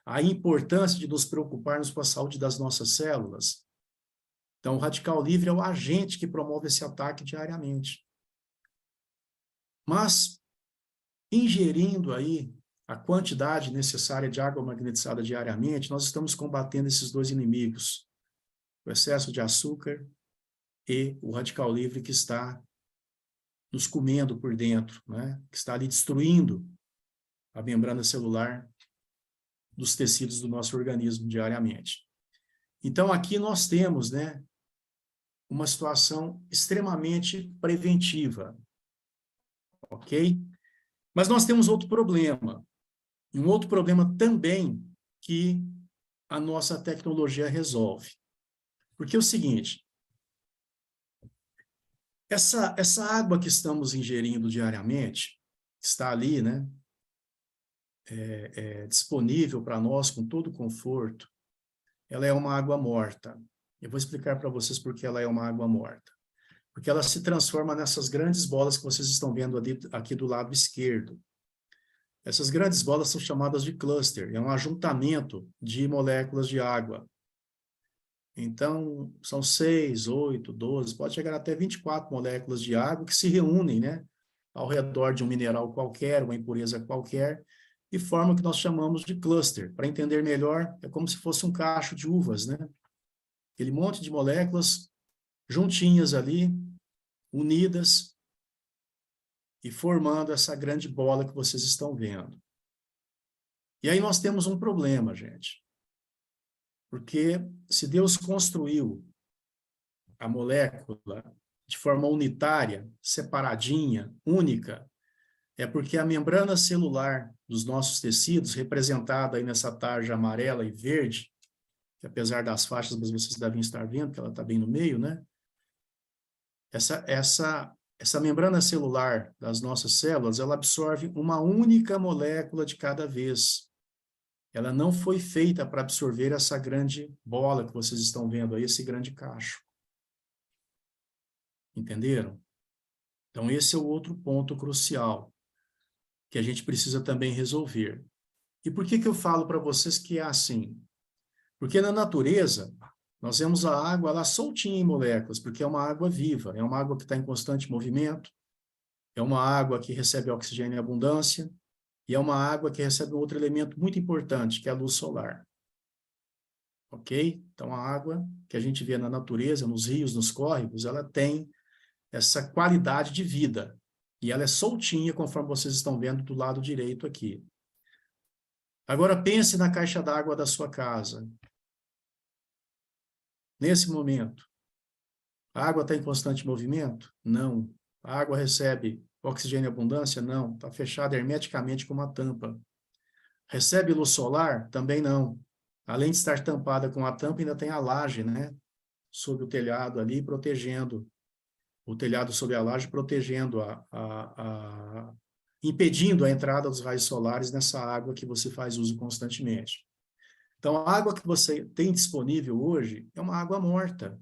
[SPEAKER 1] a importância de nos preocuparmos com a saúde das nossas células? Então, o radical livre é o agente que promove esse ataque diariamente. Mas, ingerindo aí a quantidade necessária de água magnetizada diariamente, nós estamos combatendo esses dois inimigos, o excesso de açúcar e o radical livre que está nos comendo por dentro, né? Que está ali destruindo a membrana celular dos tecidos do nosso organismo diariamente. Então, aqui nós temos, né, uma situação extremamente preventiva, ok? Mas nós temos outro problema, um outro problema também que a nossa tecnologia resolve. Porque é o seguinte, essa água que estamos ingerindo diariamente, que está ali, né, disponível para nós com todo conforto, ela é uma água morta. Eu vou explicar para vocês por que ela é uma água morta. Porque ela se transforma nessas grandes bolas que vocês estão vendo aqui do lado esquerdo. Essas grandes bolas são chamadas de cluster, é um ajuntamento de moléculas de água. Então, são 6, 8, 12, pode chegar até 24 moléculas de água que se reúnem, né, ao redor de um mineral qualquer, uma impureza qualquer, e formam o que nós chamamos de cluster. Para entender melhor, é como se fosse um cacho de uvas, né? Aquele monte de moléculas juntinhas ali, unidas, e formando essa grande bola que vocês estão vendo. E aí nós temos um problema, gente. Porque se Deus construiu a molécula de forma unitária, separadinha, única, é porque a membrana celular dos nossos tecidos, representada aí nessa tarja amarela e verde, que apesar das faixas, mas vocês devem estar vendo que ela está bem no meio, né? Essa membrana celular das nossas células, ela absorve uma única molécula de cada vez. Ela não foi feita para absorver essa grande bola que vocês estão vendo aí, esse grande cacho. Entenderam? Então, esse é o outro ponto crucial que a gente precisa também resolver. E por que eu falo para vocês que é assim? Porque na natureza, nós vemos a água lá soltinha em moléculas, porque é uma água viva, é uma água que está em constante movimento, é uma água que recebe oxigênio em abundância, e é uma água que recebe um outro elemento muito importante, que é a luz solar. Ok? Então, a água que a gente vê na natureza, nos rios, nos córregos, ela tem essa qualidade de vida. E ela é soltinha, conforme vocês estão vendo do lado direito aqui. Agora, pense na caixa d'água da sua casa. Nesse momento, a água está em constante movimento? Não. A água recebe oxigênio em abundância? Não. Está fechada hermeticamente com uma tampa. Recebe luz solar? Também não. Além de estar tampada com a tampa, ainda tem a laje, né? Sobre o telhado ali, protegendo. O telhado sobre a laje, protegendo, impedindo a entrada dos raios solares nessa água que você faz uso constantemente. Então, a água que você tem disponível hoje é uma água morta.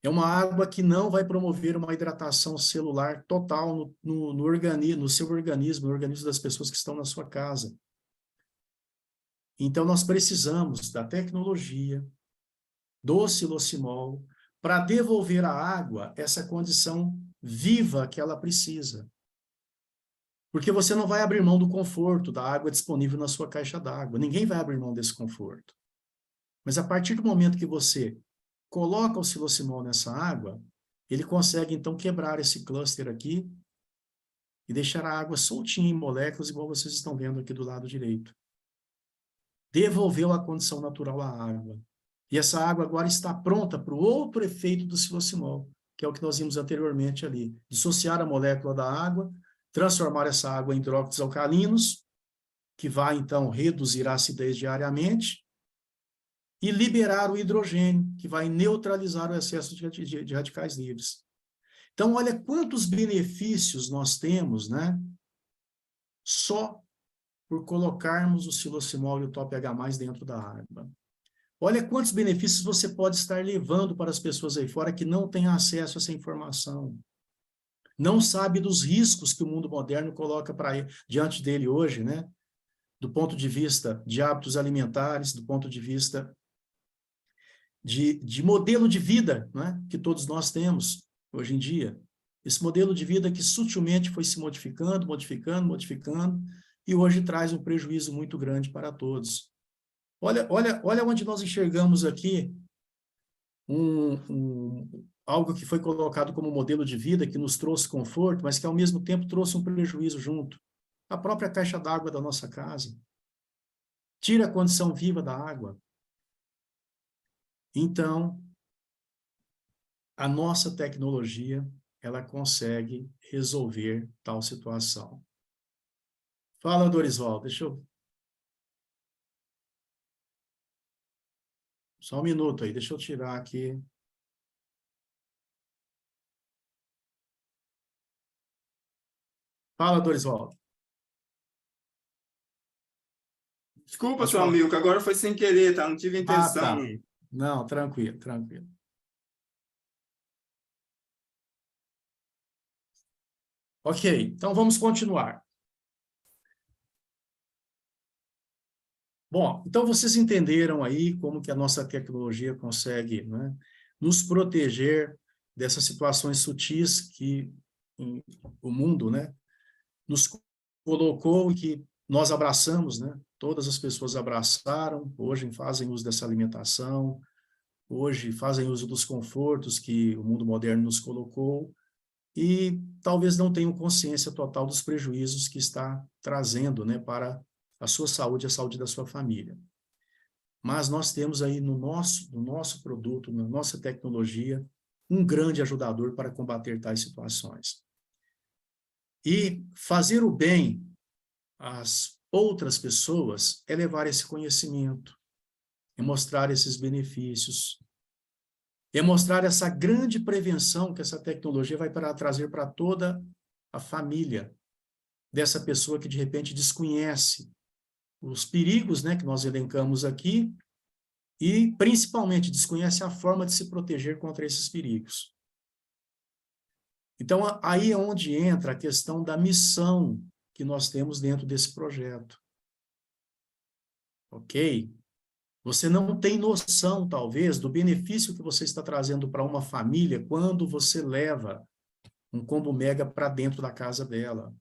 [SPEAKER 1] É uma água que não vai promover uma hidratação celular total no organismo, no seu organismo, no organismo das pessoas que estão na sua casa. Então, nós precisamos da tecnologia, do silocimol, para devolver à água essa condição viva que ela precisa. Porque você não vai abrir mão do conforto da água disponível na sua caixa d'água. Ninguém vai abrir mão desse conforto. Mas a partir do momento que você coloca o silocimol nessa água, ele consegue, então, quebrar esse cluster aqui e deixar a água soltinha em moléculas, igual vocês estão vendo aqui do lado direito. Devolveu a condição natural à água. E essa água agora está pronta para o outro efeito do silocimol, que é o que nós vimos anteriormente ali. Dissociar a molécula da água, transformar essa água em hidróxidos alcalinos, que vai, então, reduzir a acidez diariamente, e liberar o hidrogênio, que vai neutralizar o excesso de radicais livres. Então, olha quantos benefícios nós temos, né? Só por colocarmos o silosimol e o top H+ dentro da água. Olha quantos benefícios você pode estar levando para as pessoas aí fora que não têm acesso a essa informação. Não sabe dos riscos que o mundo moderno coloca diante dele hoje, né? Do ponto de vista de hábitos alimentares, do ponto de vista de modelo de vida, né? Que todos nós temos hoje em dia. Esse modelo de vida que sutilmente foi se modificando, e hoje traz um prejuízo muito grande para todos. Olha onde nós enxergamos aqui algo que foi colocado como modelo de vida, que nos trouxe conforto, mas que ao mesmo tempo trouxe um prejuízo junto. A própria caixa d'água da nossa casa. Tira a condição viva da água. Então, a nossa tecnologia, ela consegue resolver tal situação. Fala, Dorisval, deixa eu... Só um minuto aí, deixa eu tirar aqui. Fala, Dorisval.
[SPEAKER 4] Desculpa, seu amigo, que agora foi sem querer, tá? Não tive intenção.
[SPEAKER 1] Tá. Não, tranquilo, tranquilo. Ok, então vamos continuar. Bom, então vocês entenderam aí como que a nossa tecnologia consegue, né, nos proteger dessas situações sutis que o mundo, né, nos colocou e que nós abraçamos, né? Todas as pessoas abraçaram, hoje fazem uso dessa alimentação, hoje fazem uso dos confortos que o mundo moderno nos colocou e talvez não tenham consciência total dos prejuízos que está trazendo, né, para a sua saúde e a saúde da sua família. Mas nós temos aí no nosso produto, na nossa tecnologia, um grande ajudador para combater tais situações. E fazer o bem às outras pessoas é levar esse conhecimento, é mostrar esses benefícios, é mostrar essa grande prevenção que essa tecnologia vai trazer para toda a família dessa pessoa que de repente desconhece os perigos, né, que nós elencamos aqui e principalmente desconhece a forma de se proteger contra esses perigos. Então, aí é onde entra a questão da missão que nós temos dentro desse projeto. Ok? Você não tem noção, talvez, do benefício que você está trazendo para uma família quando você leva um combo mega para dentro da casa dela.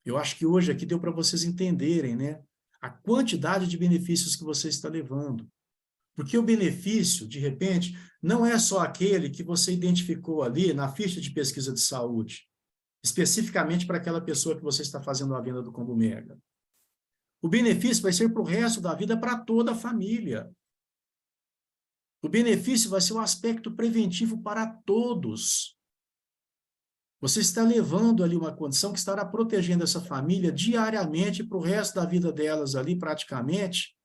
[SPEAKER 1] Eu acho que hoje aqui deu para vocês entenderem, né, a quantidade de benefícios que você está levando. Porque o benefício, de repente, não é só aquele que você identificou ali na ficha de pesquisa de saúde, especificamente para aquela pessoa que você está fazendo a venda do combo mega. O benefício vai ser para o resto da vida, para toda a família. O benefício vai ser um aspecto preventivo para todos. Você está levando ali uma condição que estará protegendo essa família diariamente para o resto da vida delas ali, praticamente,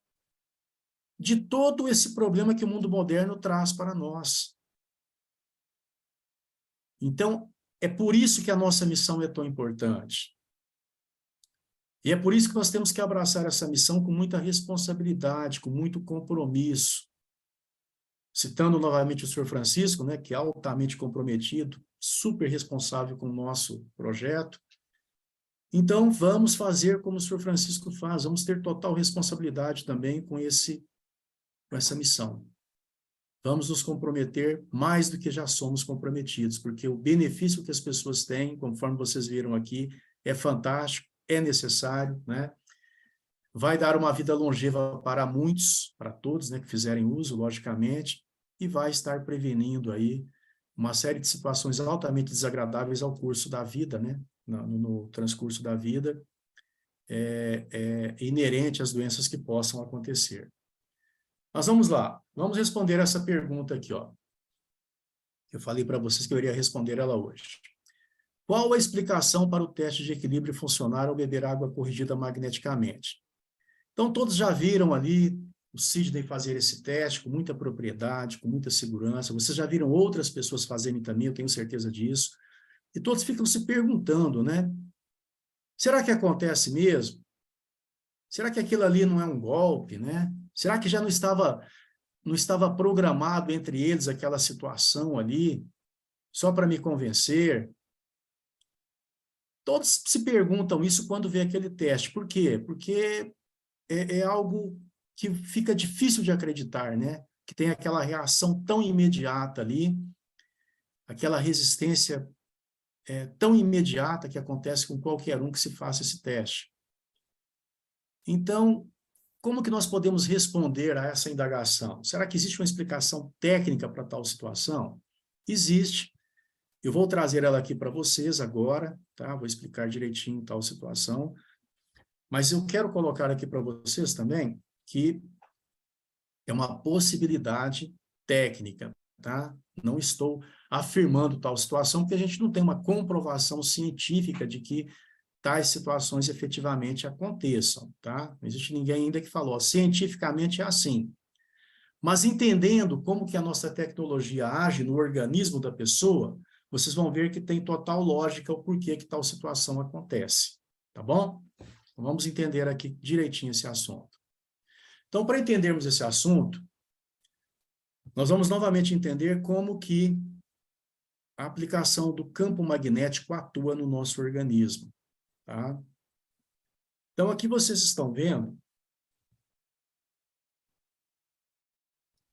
[SPEAKER 1] de todo esse problema que o mundo moderno traz para nós. Então, é por isso que a nossa missão é tão importante. E é por isso que nós temos que abraçar essa missão com muita responsabilidade, com muito compromisso. Citando novamente o Sr. Francisco, né, que é altamente comprometido, super responsável com o nosso projeto. Então, vamos fazer como o Sr. Francisco faz, vamos ter total responsabilidade também com essa missão. Vamos nos comprometer mais do que já somos comprometidos, porque o benefício que as pessoas têm, conforme vocês viram aqui, é fantástico, é necessário, né? Vai dar uma vida longeva para muitos, para todos, né, que fizerem uso, logicamente, e vai estar prevenindo aí uma série de situações altamente desagradáveis ao curso da vida, né? No transcurso da vida, inerente às doenças que possam acontecer. Mas vamos lá, vamos responder essa pergunta aqui, ó. Eu falei para vocês que eu iria responder ela hoje. Qual a explicação para o teste de equilíbrio funcionar ao beber água corrigida magneticamente? Então, todos já viram ali o Sidney fazer esse teste com muita propriedade, com muita segurança. Vocês já viram outras pessoas fazerem também, eu tenho certeza disso. E todos ficam se perguntando, né? Será que acontece mesmo? Será que aquilo ali não é um golpe, né? Será que já não estava programado entre eles aquela situação ali, só para me convencer? Todos se perguntam isso quando vê aquele teste. Por quê? Porque é algo que fica difícil de acreditar, né? Que tem aquela reação tão imediata ali, aquela resistência tão imediata que acontece com qualquer um que se faça esse teste. Então, como que nós podemos responder a essa indagação? Será que existe uma explicação técnica para tal situação? Existe. Eu vou trazer ela aqui para vocês agora, tá? Vou explicar direitinho tal situação. Mas eu quero colocar aqui para vocês também que é uma possibilidade técnica, tá? Não estou afirmando tal situação, porque a gente não tem uma comprovação científica de que tais situações efetivamente aconteçam, tá? Não existe ninguém ainda que falou, cientificamente é assim. Mas entendendo como que a nossa tecnologia age no organismo da pessoa, vocês vão ver que tem total lógica o porquê que tal situação acontece, tá bom? Então, vamos entender aqui direitinho esse assunto. Então, para entendermos esse assunto, nós vamos novamente entender como que a aplicação do campo magnético atua no nosso organismo, tá? Então, aqui vocês estão vendo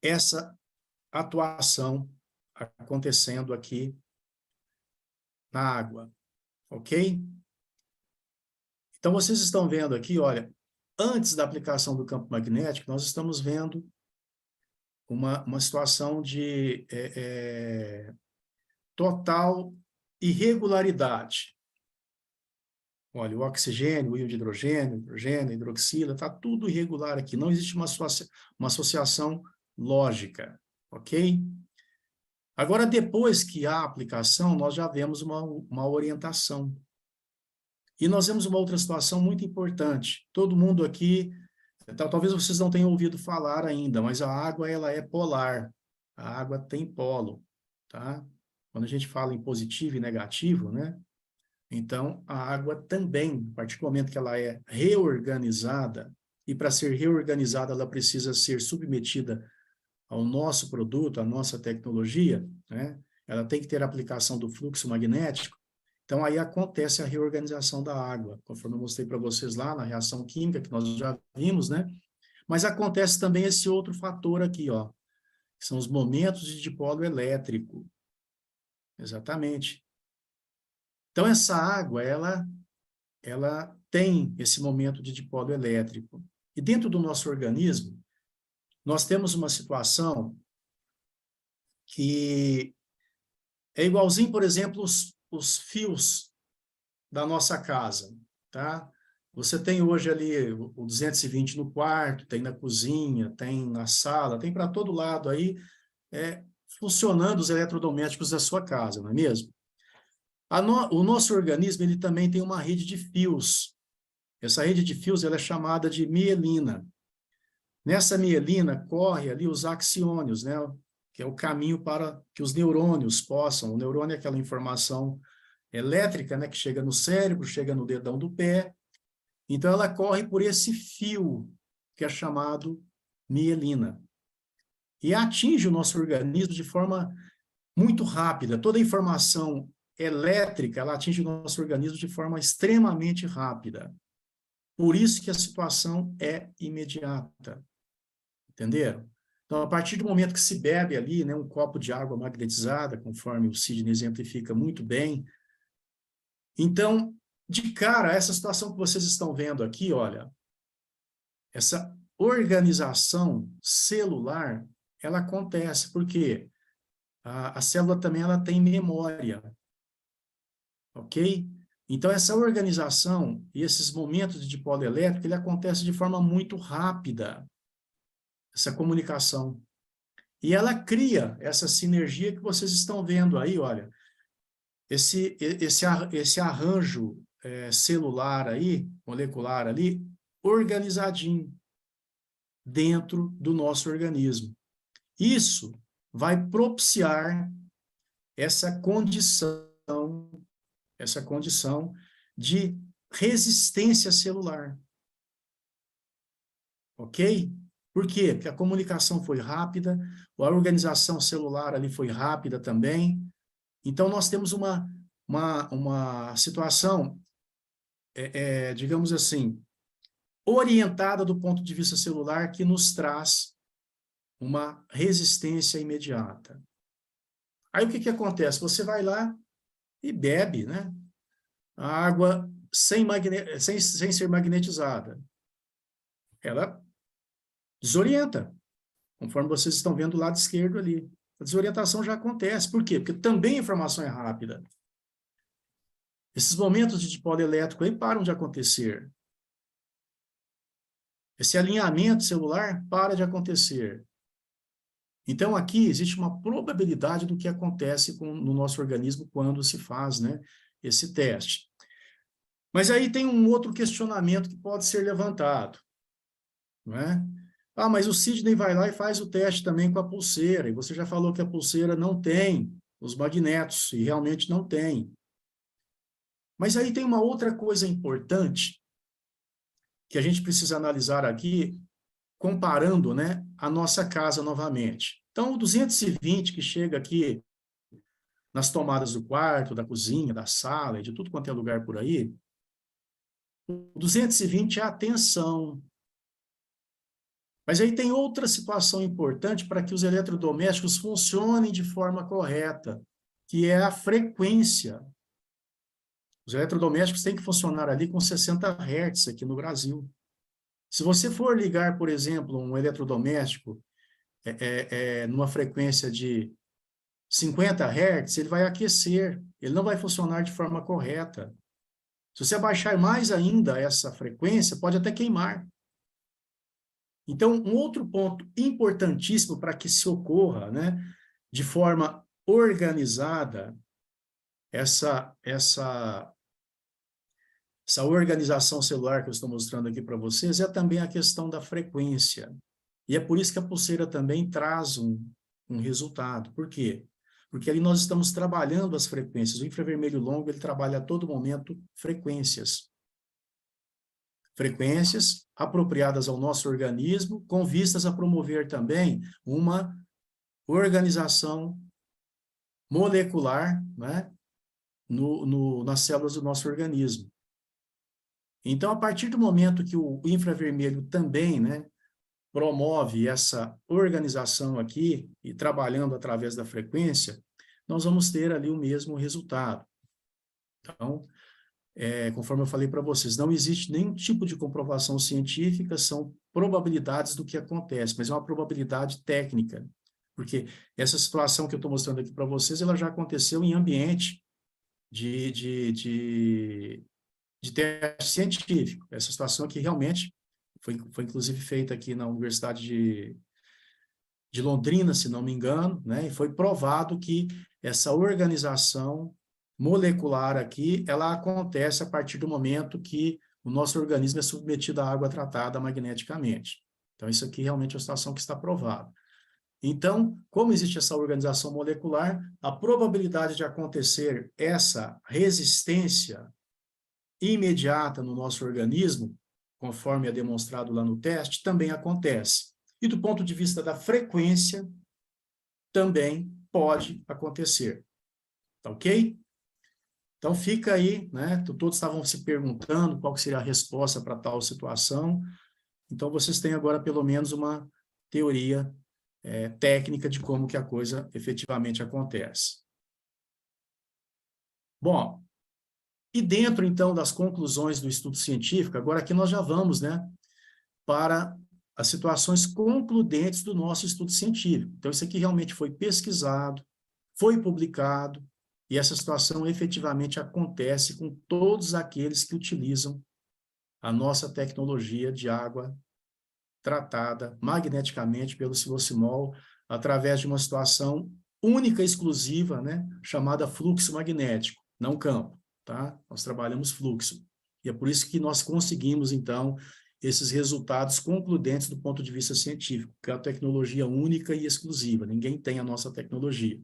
[SPEAKER 1] essa atuação acontecendo aqui na água, ok? Então, vocês estão vendo aqui, olha, antes da aplicação do campo magnético, nós estamos vendo uma situação de total irregularidade. Olha, o oxigênio, o íon de hidrogênio, hidrogênio, hidroxila, está tudo irregular aqui. Não existe uma associação lógica, ok? Agora, depois que há a aplicação, nós já vemos uma orientação. E nós vemos uma outra situação muito importante. Todo mundo aqui, talvez vocês não tenham ouvido falar ainda, mas a água ela é polar. A água tem polo, tá? Quando a gente fala em positivo e negativo, né? Então, a água também, a partir do momento que ela é reorganizada, e para ser reorganizada ela precisa ser submetida ao nosso produto, à nossa tecnologia, né? Ela tem que ter aplicação do fluxo magnético. Então, aí acontece a reorganização da água, conforme eu mostrei para vocês lá na reação química, que nós já vimos, né? Mas acontece também esse outro fator aqui, ó, que são os momentos de dipolo elétrico. Exatamente. Então, essa água, ela tem esse momento de dipolo elétrico. E dentro do nosso organismo, nós temos uma situação que é igualzinho, por exemplo, os fios da nossa casa, tá? Você tem hoje ali o 220 no quarto, tem na cozinha, tem na sala, tem para todo lado aí, funcionando os eletrodomésticos da sua casa, não é mesmo? O nosso organismo, ele também tem uma rede de fios. Essa rede de fios, ela é chamada de mielina. Nessa mielina corre ali os axiônios, né? Que é o caminho para que os neurônios possam. O neurônio é aquela informação elétrica, né? Que chega no cérebro, chega no dedão do pé. Então, ela corre por esse fio, que é chamado mielina. E atinge o nosso organismo de forma muito rápida. Toda a informação elétrica, ela atinge o nosso organismo de forma extremamente rápida. Por isso que a situação é imediata. Entenderam? Então, a partir do momento que se bebe ali, né, um copo de água magnetizada, conforme o Sidney exemplifica muito bem, então, de cara, essa situação que vocês estão vendo aqui, olha, essa organização celular, ela acontece porque a célula também ela tem memória, ok? Então, essa organização e esses momentos de dipolo elétrico, ele acontece de forma muito rápida, essa comunicação. E ela cria essa sinergia que vocês estão vendo aí, olha, esse arranjo celular aí, molecular ali, organizadinho dentro do nosso organismo. Isso vai propiciar essa condição de resistência celular. ok? Por quê? Porque a comunicação foi rápida, a organização celular ali foi rápida também. Então, nós temos uma situação, digamos assim, orientada do ponto de vista celular, que nos traz uma resistência imediata. Aí, o que acontece? Você vai lá e bebe, né? A água sem ser magnetizada. Ela desorienta, conforme vocês estão vendo do lado esquerdo ali. A desorientação já acontece. Por quê? Porque também a informação é rápida. Esses momentos de dipolo elétrico aí param de acontecer. Esse alinhamento celular para de acontecer. Então, aqui existe uma probabilidade do que acontece no nosso organismo quando se faz, né, esse teste. Mas aí tem um outro questionamento que pode ser levantado, não é? Ah, mas o Sidney vai lá e faz o teste também com a pulseira, e você já falou que a pulseira não tem os magnetos, e realmente não tem. Mas aí tem uma outra coisa importante que a gente precisa analisar aqui, comparando, né, a nossa casa novamente. Então, o 220 que chega aqui nas tomadas do quarto, da cozinha, da sala, e de tudo quanto é lugar por aí, o 220 é a tensão. Mas aí tem outra situação importante para que os eletrodomésticos funcionem de forma correta, que é a frequência. Os eletrodomésticos têm que funcionar ali com 60 Hz aqui no Brasil. Se você for ligar, por exemplo, um eletrodoméstico numa frequência de 50 Hz, ele vai aquecer, ele não vai funcionar de forma correta. Se você abaixar mais ainda essa frequência, pode até queimar. Então, um outro ponto importantíssimo para que se ocorra, né, de forma organizada, essa organização celular que eu estou mostrando aqui para vocês, é também a questão da frequência. E é por isso que a pulseira também traz um resultado. Por quê? Porque ali nós estamos trabalhando as frequências. O infravermelho longo, ele trabalha a todo momento frequências. Frequências apropriadas ao nosso organismo, com vistas a promover também uma organização molecular, né, nas células do nosso organismo. Então, a partir do momento que o infravermelho também, né, promove essa organização aqui, e trabalhando através da frequência, nós vamos ter ali o mesmo resultado. Então, conforme eu falei para vocês, não existe nenhum tipo de comprovação científica, são probabilidades do que acontece, mas é uma probabilidade técnica, porque essa situação que eu estou mostrando aqui para vocês, ela já aconteceu em ambiente de teste científico. Essa situação aqui realmente foi inclusive feita aqui na Universidade de Londrina, se não me engano, né? E foi provado que essa organização molecular aqui, ela acontece a partir do momento que o nosso organismo é submetido à água tratada magneticamente. Então, isso aqui realmente é uma situação que está provada. Então, como existe essa organização molecular, a probabilidade de acontecer essa resistência imediata no nosso organismo, conforme é demonstrado lá no teste, também acontece. E do ponto de vista da frequência, também pode acontecer. Tá ok? Então, fica aí, né? Todos estavam se perguntando qual seria a resposta para tal situação. Então, vocês têm agora, pelo menos, uma teoria técnica de como que a coisa efetivamente acontece. Bom, e dentro, então, das conclusões do estudo científico, agora aqui nós já vamos, né, para as situações concludentes do nosso estudo científico. Então, isso aqui realmente foi pesquisado, foi publicado, e essa situação efetivamente acontece com todos aqueles que utilizam a nossa tecnologia de água tratada magneticamente pelo silocimol, através de uma situação única e exclusiva, né, chamada fluxo magnético, não campo, tá? Nós trabalhamos fluxo. E é por isso que nós conseguimos, então, esses resultados concludentes do ponto de vista científico, que é a tecnologia única e exclusiva, ninguém tem a nossa tecnologia.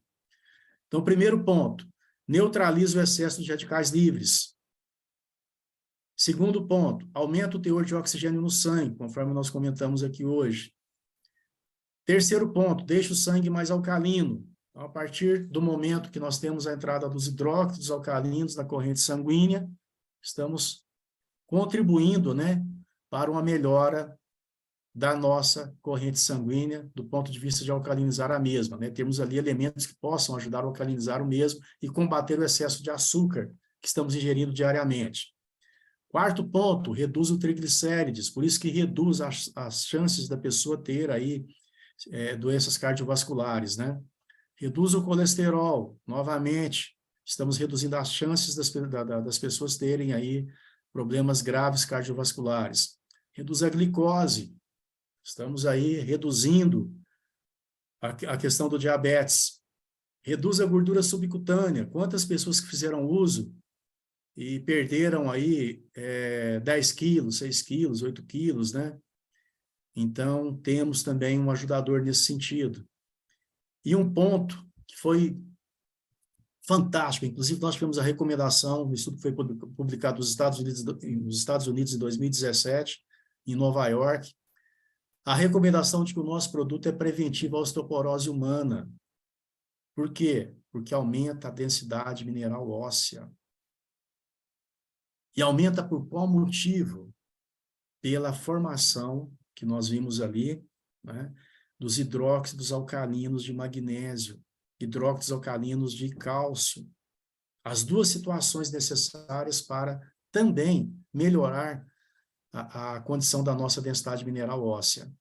[SPEAKER 1] Então, primeiro ponto, neutraliza o excesso de radicais livres. Segundo ponto, aumenta o teor de oxigênio no sangue, conforme nós comentamos aqui hoje. Terceiro ponto, deixa o sangue mais alcalino. Então, a partir do momento que nós temos a entrada dos hidróxidos alcalinos na corrente sanguínea, estamos contribuindo, né, para uma melhora da nossa corrente sanguínea, do ponto de vista de alcalinizar a mesma, né? Temos ali elementos que possam ajudar a alcalinizar o mesmo e combater o excesso de açúcar que estamos ingerindo diariamente. Quarto ponto, reduz o triglicérides, por isso que reduz as chances da pessoa ter aí doenças cardiovasculares, né? Reduz o colesterol, novamente, estamos reduzindo as chances das pessoas terem aí problemas graves cardiovasculares. Reduz a glicose, estamos aí reduzindo a questão do diabetes. Reduz a gordura subcutânea. Quantas pessoas que fizeram uso e perderam aí 10 quilos, 6 quilos, 8 quilos, né? Então, temos também um ajudador nesse sentido. E um ponto que foi fantástico, inclusive nós tivemos a recomendação, um estudo que foi publicado nos Estados Unidos em 2017, em Nova York, a recomendação de que o nosso produto é preventivo à osteoporose humana. Por quê? Porque aumenta a densidade mineral óssea. E aumenta por qual motivo? Pela formação que nós vimos ali, né, dos hidróxidos alcalinos de magnésio, hidróxidos alcalinos de cálcio. As duas situações necessárias para também melhorar a condição da nossa densidade mineral óssea.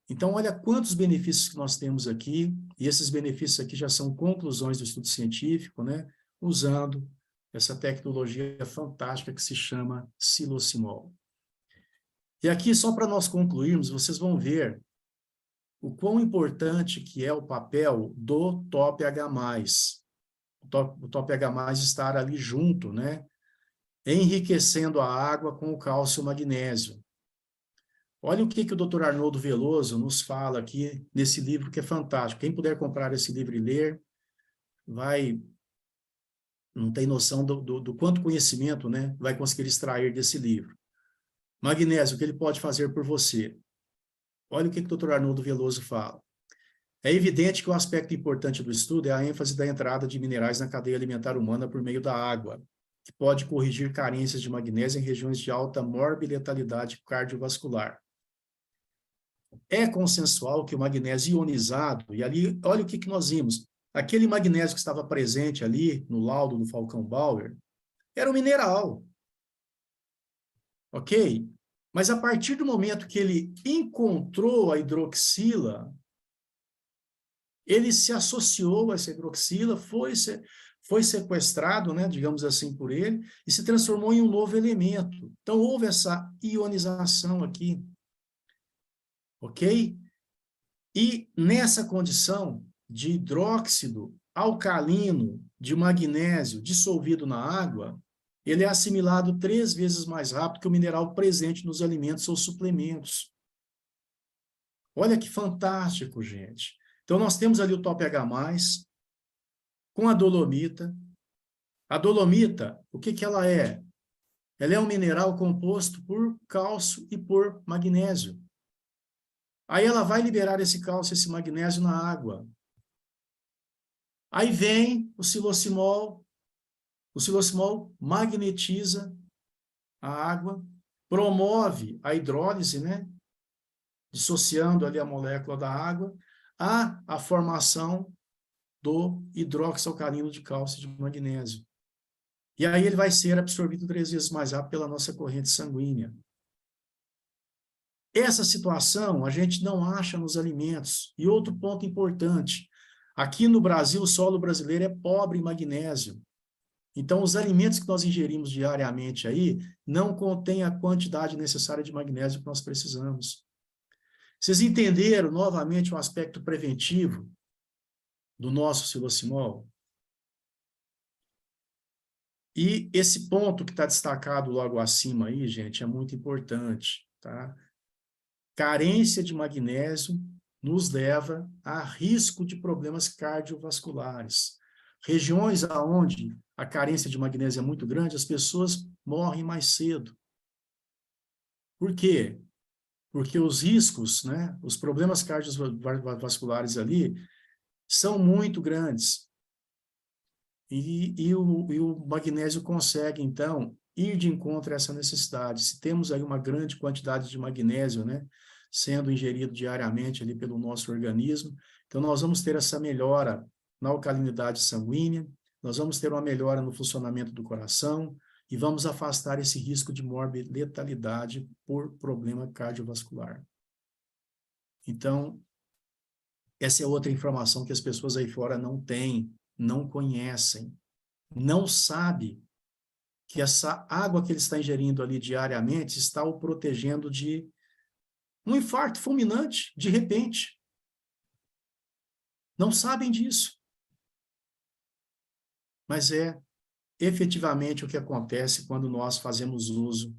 [SPEAKER 1] Então, olha quantos benefícios que nós temos aqui, e esses benefícios aqui já são conclusões do estudo científico, né, usando essa tecnologia fantástica que se chama psilocimol. E aqui, só para nós concluirmos, vocês vão ver o quão importante que é o papel do TOP-H+. O TOP-H+ estar ali junto, né, enriquecendo a água com o cálcio e o magnésio. Olha o que o Dr. Arnoldo Veloso nos fala aqui nesse livro que é fantástico. Quem puder comprar esse livro e ler, não tem noção do quanto conhecimento, né, vai conseguir extrair desse livro. Magnésio, o que ele pode fazer por você? Olha o que o Dr. Arnoldo Veloso fala. É evidente que o aspecto importante do estudo é a ênfase da entrada de minerais na cadeia alimentar humana por meio da água, que pode corrigir carências de magnésio em regiões de alta morbi-letalidade cardiovascular. É consensual que o magnésio ionizado, e ali, olha o que nós vimos, aquele magnésio que estava presente ali no laudo do Falcão Bauer, era um mineral. Ok? Mas a partir do momento que ele encontrou a hidroxila, ele se associou a essa hidroxila, foi sequestrado, né, digamos assim, por ele, e se transformou em um novo elemento. Então, houve essa ionização aqui. Ok? E nessa condição de hidróxido alcalino de magnésio dissolvido na água, ele é assimilado 3 vezes mais rápido que o mineral presente nos alimentos ou suplementos. Olha que fantástico, gente. Então, nós temos ali o TOP-H+, com a dolomita. A dolomita, o que ela é? Ela é um mineral composto por cálcio e por magnésio. Aí ela vai liberar esse cálcio e esse magnésio na água. Aí vem o psilocimol. O psilocimol magnetiza a água, promove a hidrólise, né? Dissociando ali a molécula da água, a formação do hidróxido alcalino de cálcio e de magnésio. E aí ele vai ser absorvido 3 vezes mais rápido pela nossa corrente sanguínea. Essa situação a gente não acha nos alimentos. E outro ponto importante, aqui no Brasil, o solo brasileiro é pobre em magnésio. Então, os alimentos que nós ingerimos diariamente aí não contêm a quantidade necessária de magnésio que nós precisamos. Vocês entenderam novamente o aspecto preventivo do nosso psilocimol? E esse ponto que está destacado logo acima aí, gente, é muito importante, tá? Carência de magnésio nos leva a risco de problemas cardiovasculares. Regiões onde a carência de magnésio é muito grande, as pessoas morrem mais cedo. Por quê? Porque os riscos, né, os problemas cardiovasculares ali são muito grandes. E o magnésio consegue, então, ir de encontro a essa necessidade. Se temos aí uma grande quantidade de magnésio, né, sendo ingerido diariamente ali pelo nosso organismo, então nós vamos ter essa melhora na alcalinidade sanguínea, nós vamos ter uma melhora no funcionamento do coração e vamos afastar esse risco de morbi-letalidade por problema cardiovascular. Então, essa é outra informação que as pessoas aí fora não têm, não conhecem, não sabem que essa água que ele está ingerindo ali diariamente está o protegendo de um infarto fulminante, de repente. Não sabem disso. Mas é efetivamente o que acontece quando nós fazemos uso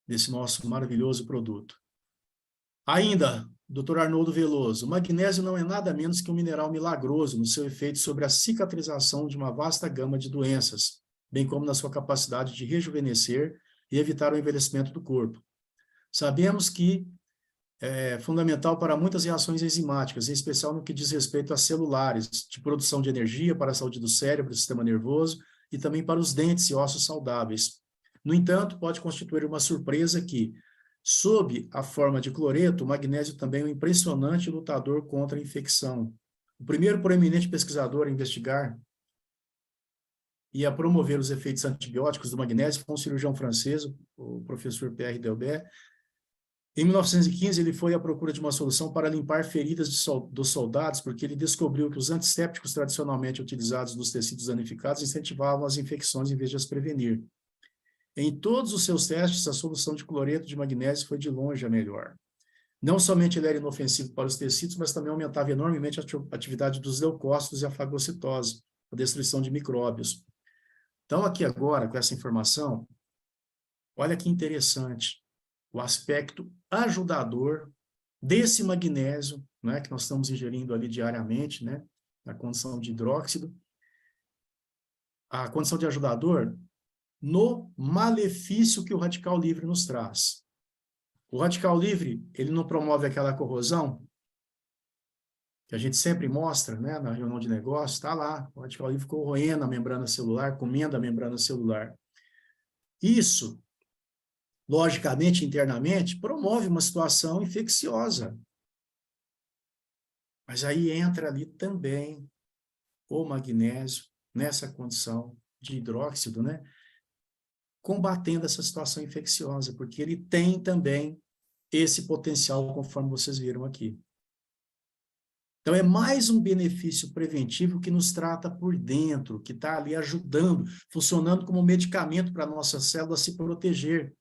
[SPEAKER 1] desse nosso maravilhoso produto. Ainda, Dr. Arnoldo Veloso, o magnésio não é nada menos que um mineral milagroso no seu efeito sobre a cicatrização de uma vasta gama de doenças, bem como na sua capacidade de rejuvenescer e evitar o envelhecimento do corpo. Sabemos que é fundamental para muitas reações enzimáticas, em especial no que diz respeito às celulares, de produção de energia para a saúde do cérebro, do sistema nervoso e também para os dentes e ossos saudáveis. No entanto, pode constituir uma surpresa que, sob a forma de cloreto, o magnésio também é um impressionante lutador contra a infecção. O primeiro proeminente pesquisador a investigar e a promover os efeitos antibióticos do magnésio foi um cirurgião francês, o professor Pierre Delbert. Em 1915, ele foi à procura de uma solução para limpar feridas dos soldados, porque ele descobriu que os antissépticos tradicionalmente utilizados nos tecidos danificados incentivavam as infecções em vez de as prevenir. Em todos os seus testes, a solução de cloreto de magnésio foi de longe a melhor. Não somente ele era inofensivo para os tecidos, mas também aumentava enormemente a atividade dos leucócitos e a fagocitose, a destruição de micróbios. Então, aqui agora, com essa informação, olha que interessante o aspecto ajudador desse magnésio, né, que nós estamos ingerindo ali diariamente, né, na condição de hidróxido, a condição de ajudador no malefício que o radical livre nos traz. O radical livre, ele não promove aquela corrosão que a gente sempre mostra, né, na reunião de negócios, está lá, o radical livre corroendo a membrana celular, comendo a membrana celular. Isso, logicamente, internamente, promove uma situação infecciosa. Mas aí entra ali também o magnésio, nessa condição de hidróxido, né? Combatendo essa situação infecciosa, porque ele tem também esse potencial, conforme vocês viram aqui. Então, é mais um benefício preventivo que nos trata por dentro, que está ali ajudando, funcionando como medicamento para a nossa célula se proteger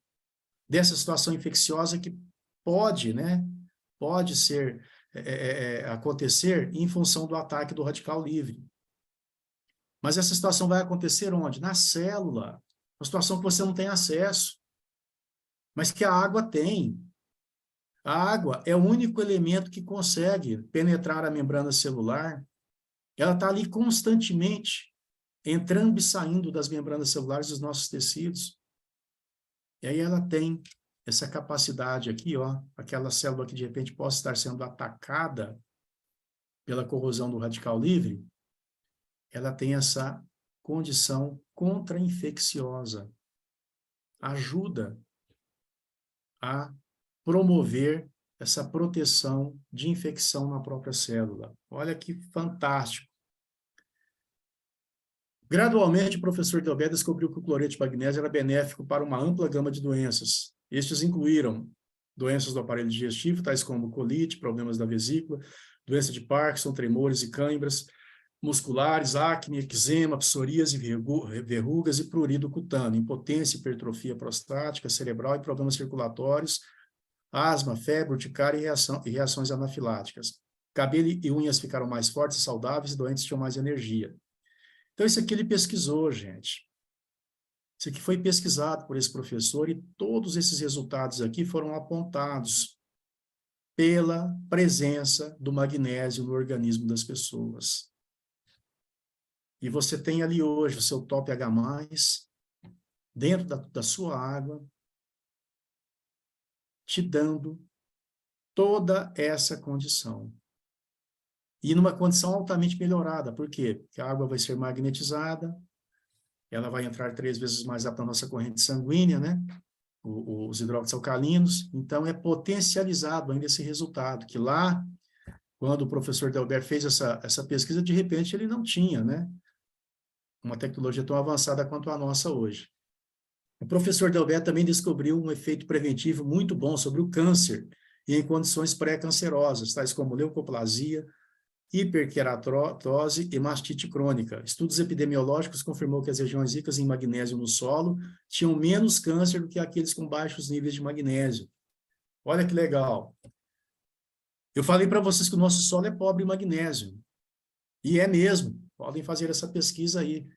[SPEAKER 1] dessa situação infecciosa que pode, né, pode ser, acontecer em função do ataque do radical livre. Mas essa situação vai acontecer onde? Na célula. Uma situação que você não tem acesso, mas que a água tem. A água é o único elemento que consegue penetrar a membrana celular. Ela está ali constantemente, entrando e saindo das membranas celulares dos nossos tecidos. E aí ela tem essa capacidade aqui, ó, aquela célula que de repente possa estar sendo atacada pela corrosão do radical livre, ela tem essa condição contra-infecciosa. Ajuda a promover essa proteção de infecção na própria célula. Olha que fantástico. Gradualmente, o professor Delbert descobriu que o cloreto de magnésio era benéfico para uma ampla gama de doenças. Estes incluíram doenças do aparelho digestivo, tais como colite, problemas da vesícula, doença de Parkinson, tremores e câimbras musculares, acne, eczema, psoríase, verrugas e prurido cutâneo, impotência, hipertrofia prostática, cerebral e problemas circulatórios, asma, febre, urticária e reações anafiláticas. Cabelo e unhas ficaram mais fortes e saudáveis e doentes tinham mais energia. Então, isso aqui ele pesquisou, gente. Isso aqui foi pesquisado por esse professor e todos esses resultados aqui foram apontados pela presença do magnésio no organismo das pessoas. E você tem ali hoje o seu Top H+, dentro da sua água, te dando toda essa condição. E numa condição altamente melhorada. Por quê? Porque a água vai ser magnetizada, ela vai entrar 3 vezes mais rápido na nossa corrente sanguínea, né? Os hidróxidos alcalinos. Então, é potencializado ainda esse resultado, que lá, quando o professor Delbert fez essa pesquisa, de repente ele não tinha, né? Uma tecnologia tão avançada quanto a nossa hoje. O professor Delbert também descobriu um efeito preventivo muito bom sobre o câncer e em condições pré-cancerosas, tais como leucoplasia, hiperqueratose e mastite crônica. Estudos epidemiológicos confirmou que as regiões ricas em magnésio no solo tinham menos câncer do que aqueles com baixos níveis de magnésio. Olha que legal. Eu falei para vocês que o nosso solo é pobre em magnésio. E é mesmo. Podem fazer essa pesquisa aí.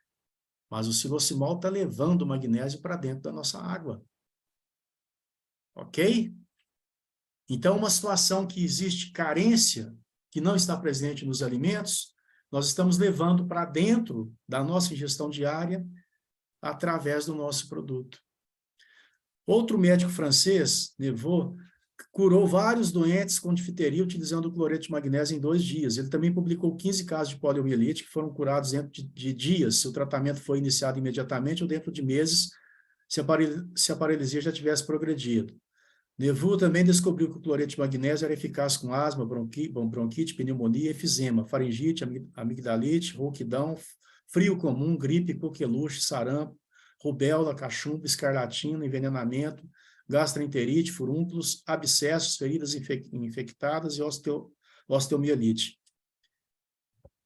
[SPEAKER 1] Mas o silocimol está levando o magnésio para dentro da nossa água. Ok? Então, uma situação que existe carência, que não está presente nos alimentos, nós estamos levando para dentro da nossa ingestão diária através do nosso produto. Outro médico francês, Neveu, curou vários doentes com difteria utilizando o cloreto de magnésio em 2 dias. Ele também publicou 15 casos de poliomielite que foram curados dentro de dias, se o tratamento foi iniciado imediatamente ou dentro de meses, se a paralisia já tivesse progredido. Neveu também descobriu que o cloreto de magnésio era eficaz com asma, bronquite, pneumonia, efizema, faringite, amigdalite, rouquidão, frio comum, gripe, coqueluche, sarampo, rubéola, cachumba, escarlatina, envenenamento, gastroenterite, furúnculos, abscessos, feridas infectadas e osteomielite.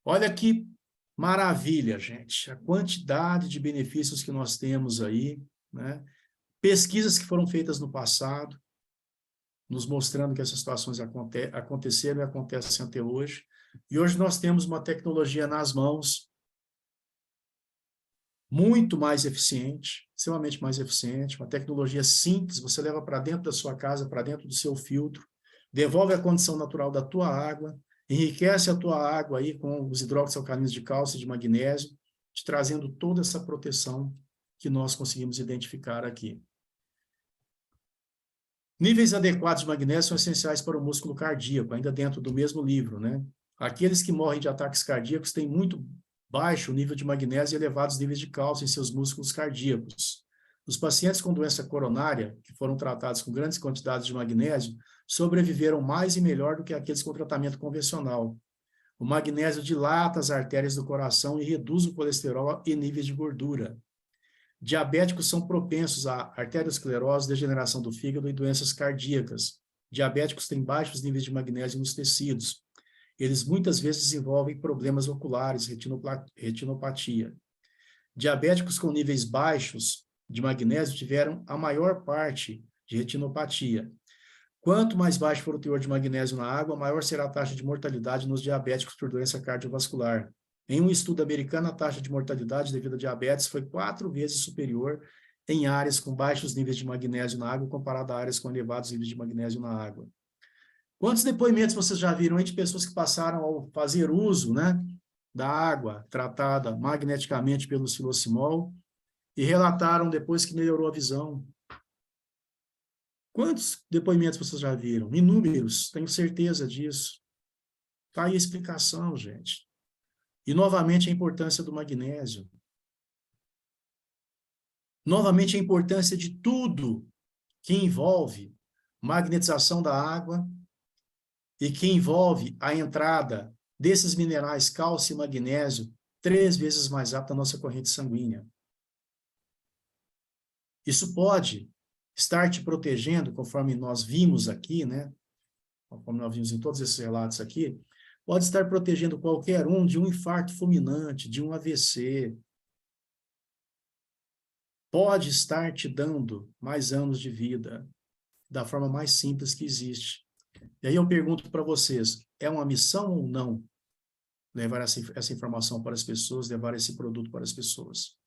[SPEAKER 1] Olha que maravilha, gente, a quantidade de benefícios que nós temos aí, né? Pesquisas que foram feitas no passado, nos mostrando que essas situações aconteceram e acontecem até hoje. E hoje nós temos uma tecnologia nas mãos muito mais eficiente, extremamente mais eficiente, uma tecnologia simples, você leva para dentro da sua casa, para dentro do seu filtro, devolve a condição natural da tua água, enriquece a tua água aí com os hidróxidos alcalinos de cálcio e de magnésio, te trazendo toda essa proteção que nós conseguimos identificar aqui. Níveis adequados de magnésio são essenciais para o músculo cardíaco, ainda dentro do mesmo livro, né? Aqueles que morrem de ataques cardíacos têm muito baixo nível de magnésio e elevados níveis de cálcio em seus músculos cardíacos. Os pacientes com doença coronária, que foram tratados com grandes quantidades de magnésio, sobreviveram mais e melhor do que aqueles com tratamento convencional. O magnésio dilata as artérias do coração e reduz o colesterol e níveis de gordura. Diabéticos são propensos a arteriosclerose, degeneração do fígado e doenças cardíacas. Diabéticos têm baixos níveis de magnésio nos tecidos. Eles muitas vezes desenvolvem problemas oculares, retinopatia. Diabéticos com níveis baixos de magnésio tiveram a maior parte de retinopatia. Quanto mais baixo for o teor de magnésio na água, maior será a taxa de mortalidade nos diabéticos por doença cardiovascular. Em um estudo americano, a taxa de mortalidade devido a diabetes foi 4 vezes superior em áreas com baixos níveis de magnésio na água comparado a áreas com elevados níveis de magnésio na água. Quantos depoimentos vocês já viram aí de pessoas que passaram ao fazer uso, né, da água tratada magneticamente pelo silocimol e relataram depois que melhorou a visão? Quantos depoimentos vocês já viram? Inúmeros, tenho certeza disso. Está aí a explicação, gente. E, novamente, a importância do magnésio. Novamente, a importância de tudo que envolve magnetização da água e que envolve a entrada desses minerais cálcio e magnésio 3 vezes mais rápido na nossa corrente sanguínea. Isso pode estar te protegendo, conforme nós vimos aqui, né? Conforme nós vimos em todos esses relatos aqui, pode estar protegendo qualquer um de um infarto fulminante, de um AVC. Pode estar te dando mais anos de vida, da forma mais simples que existe. E aí eu pergunto para vocês, é uma missão ou não levar essa informação para as pessoas, levar esse produto para as pessoas?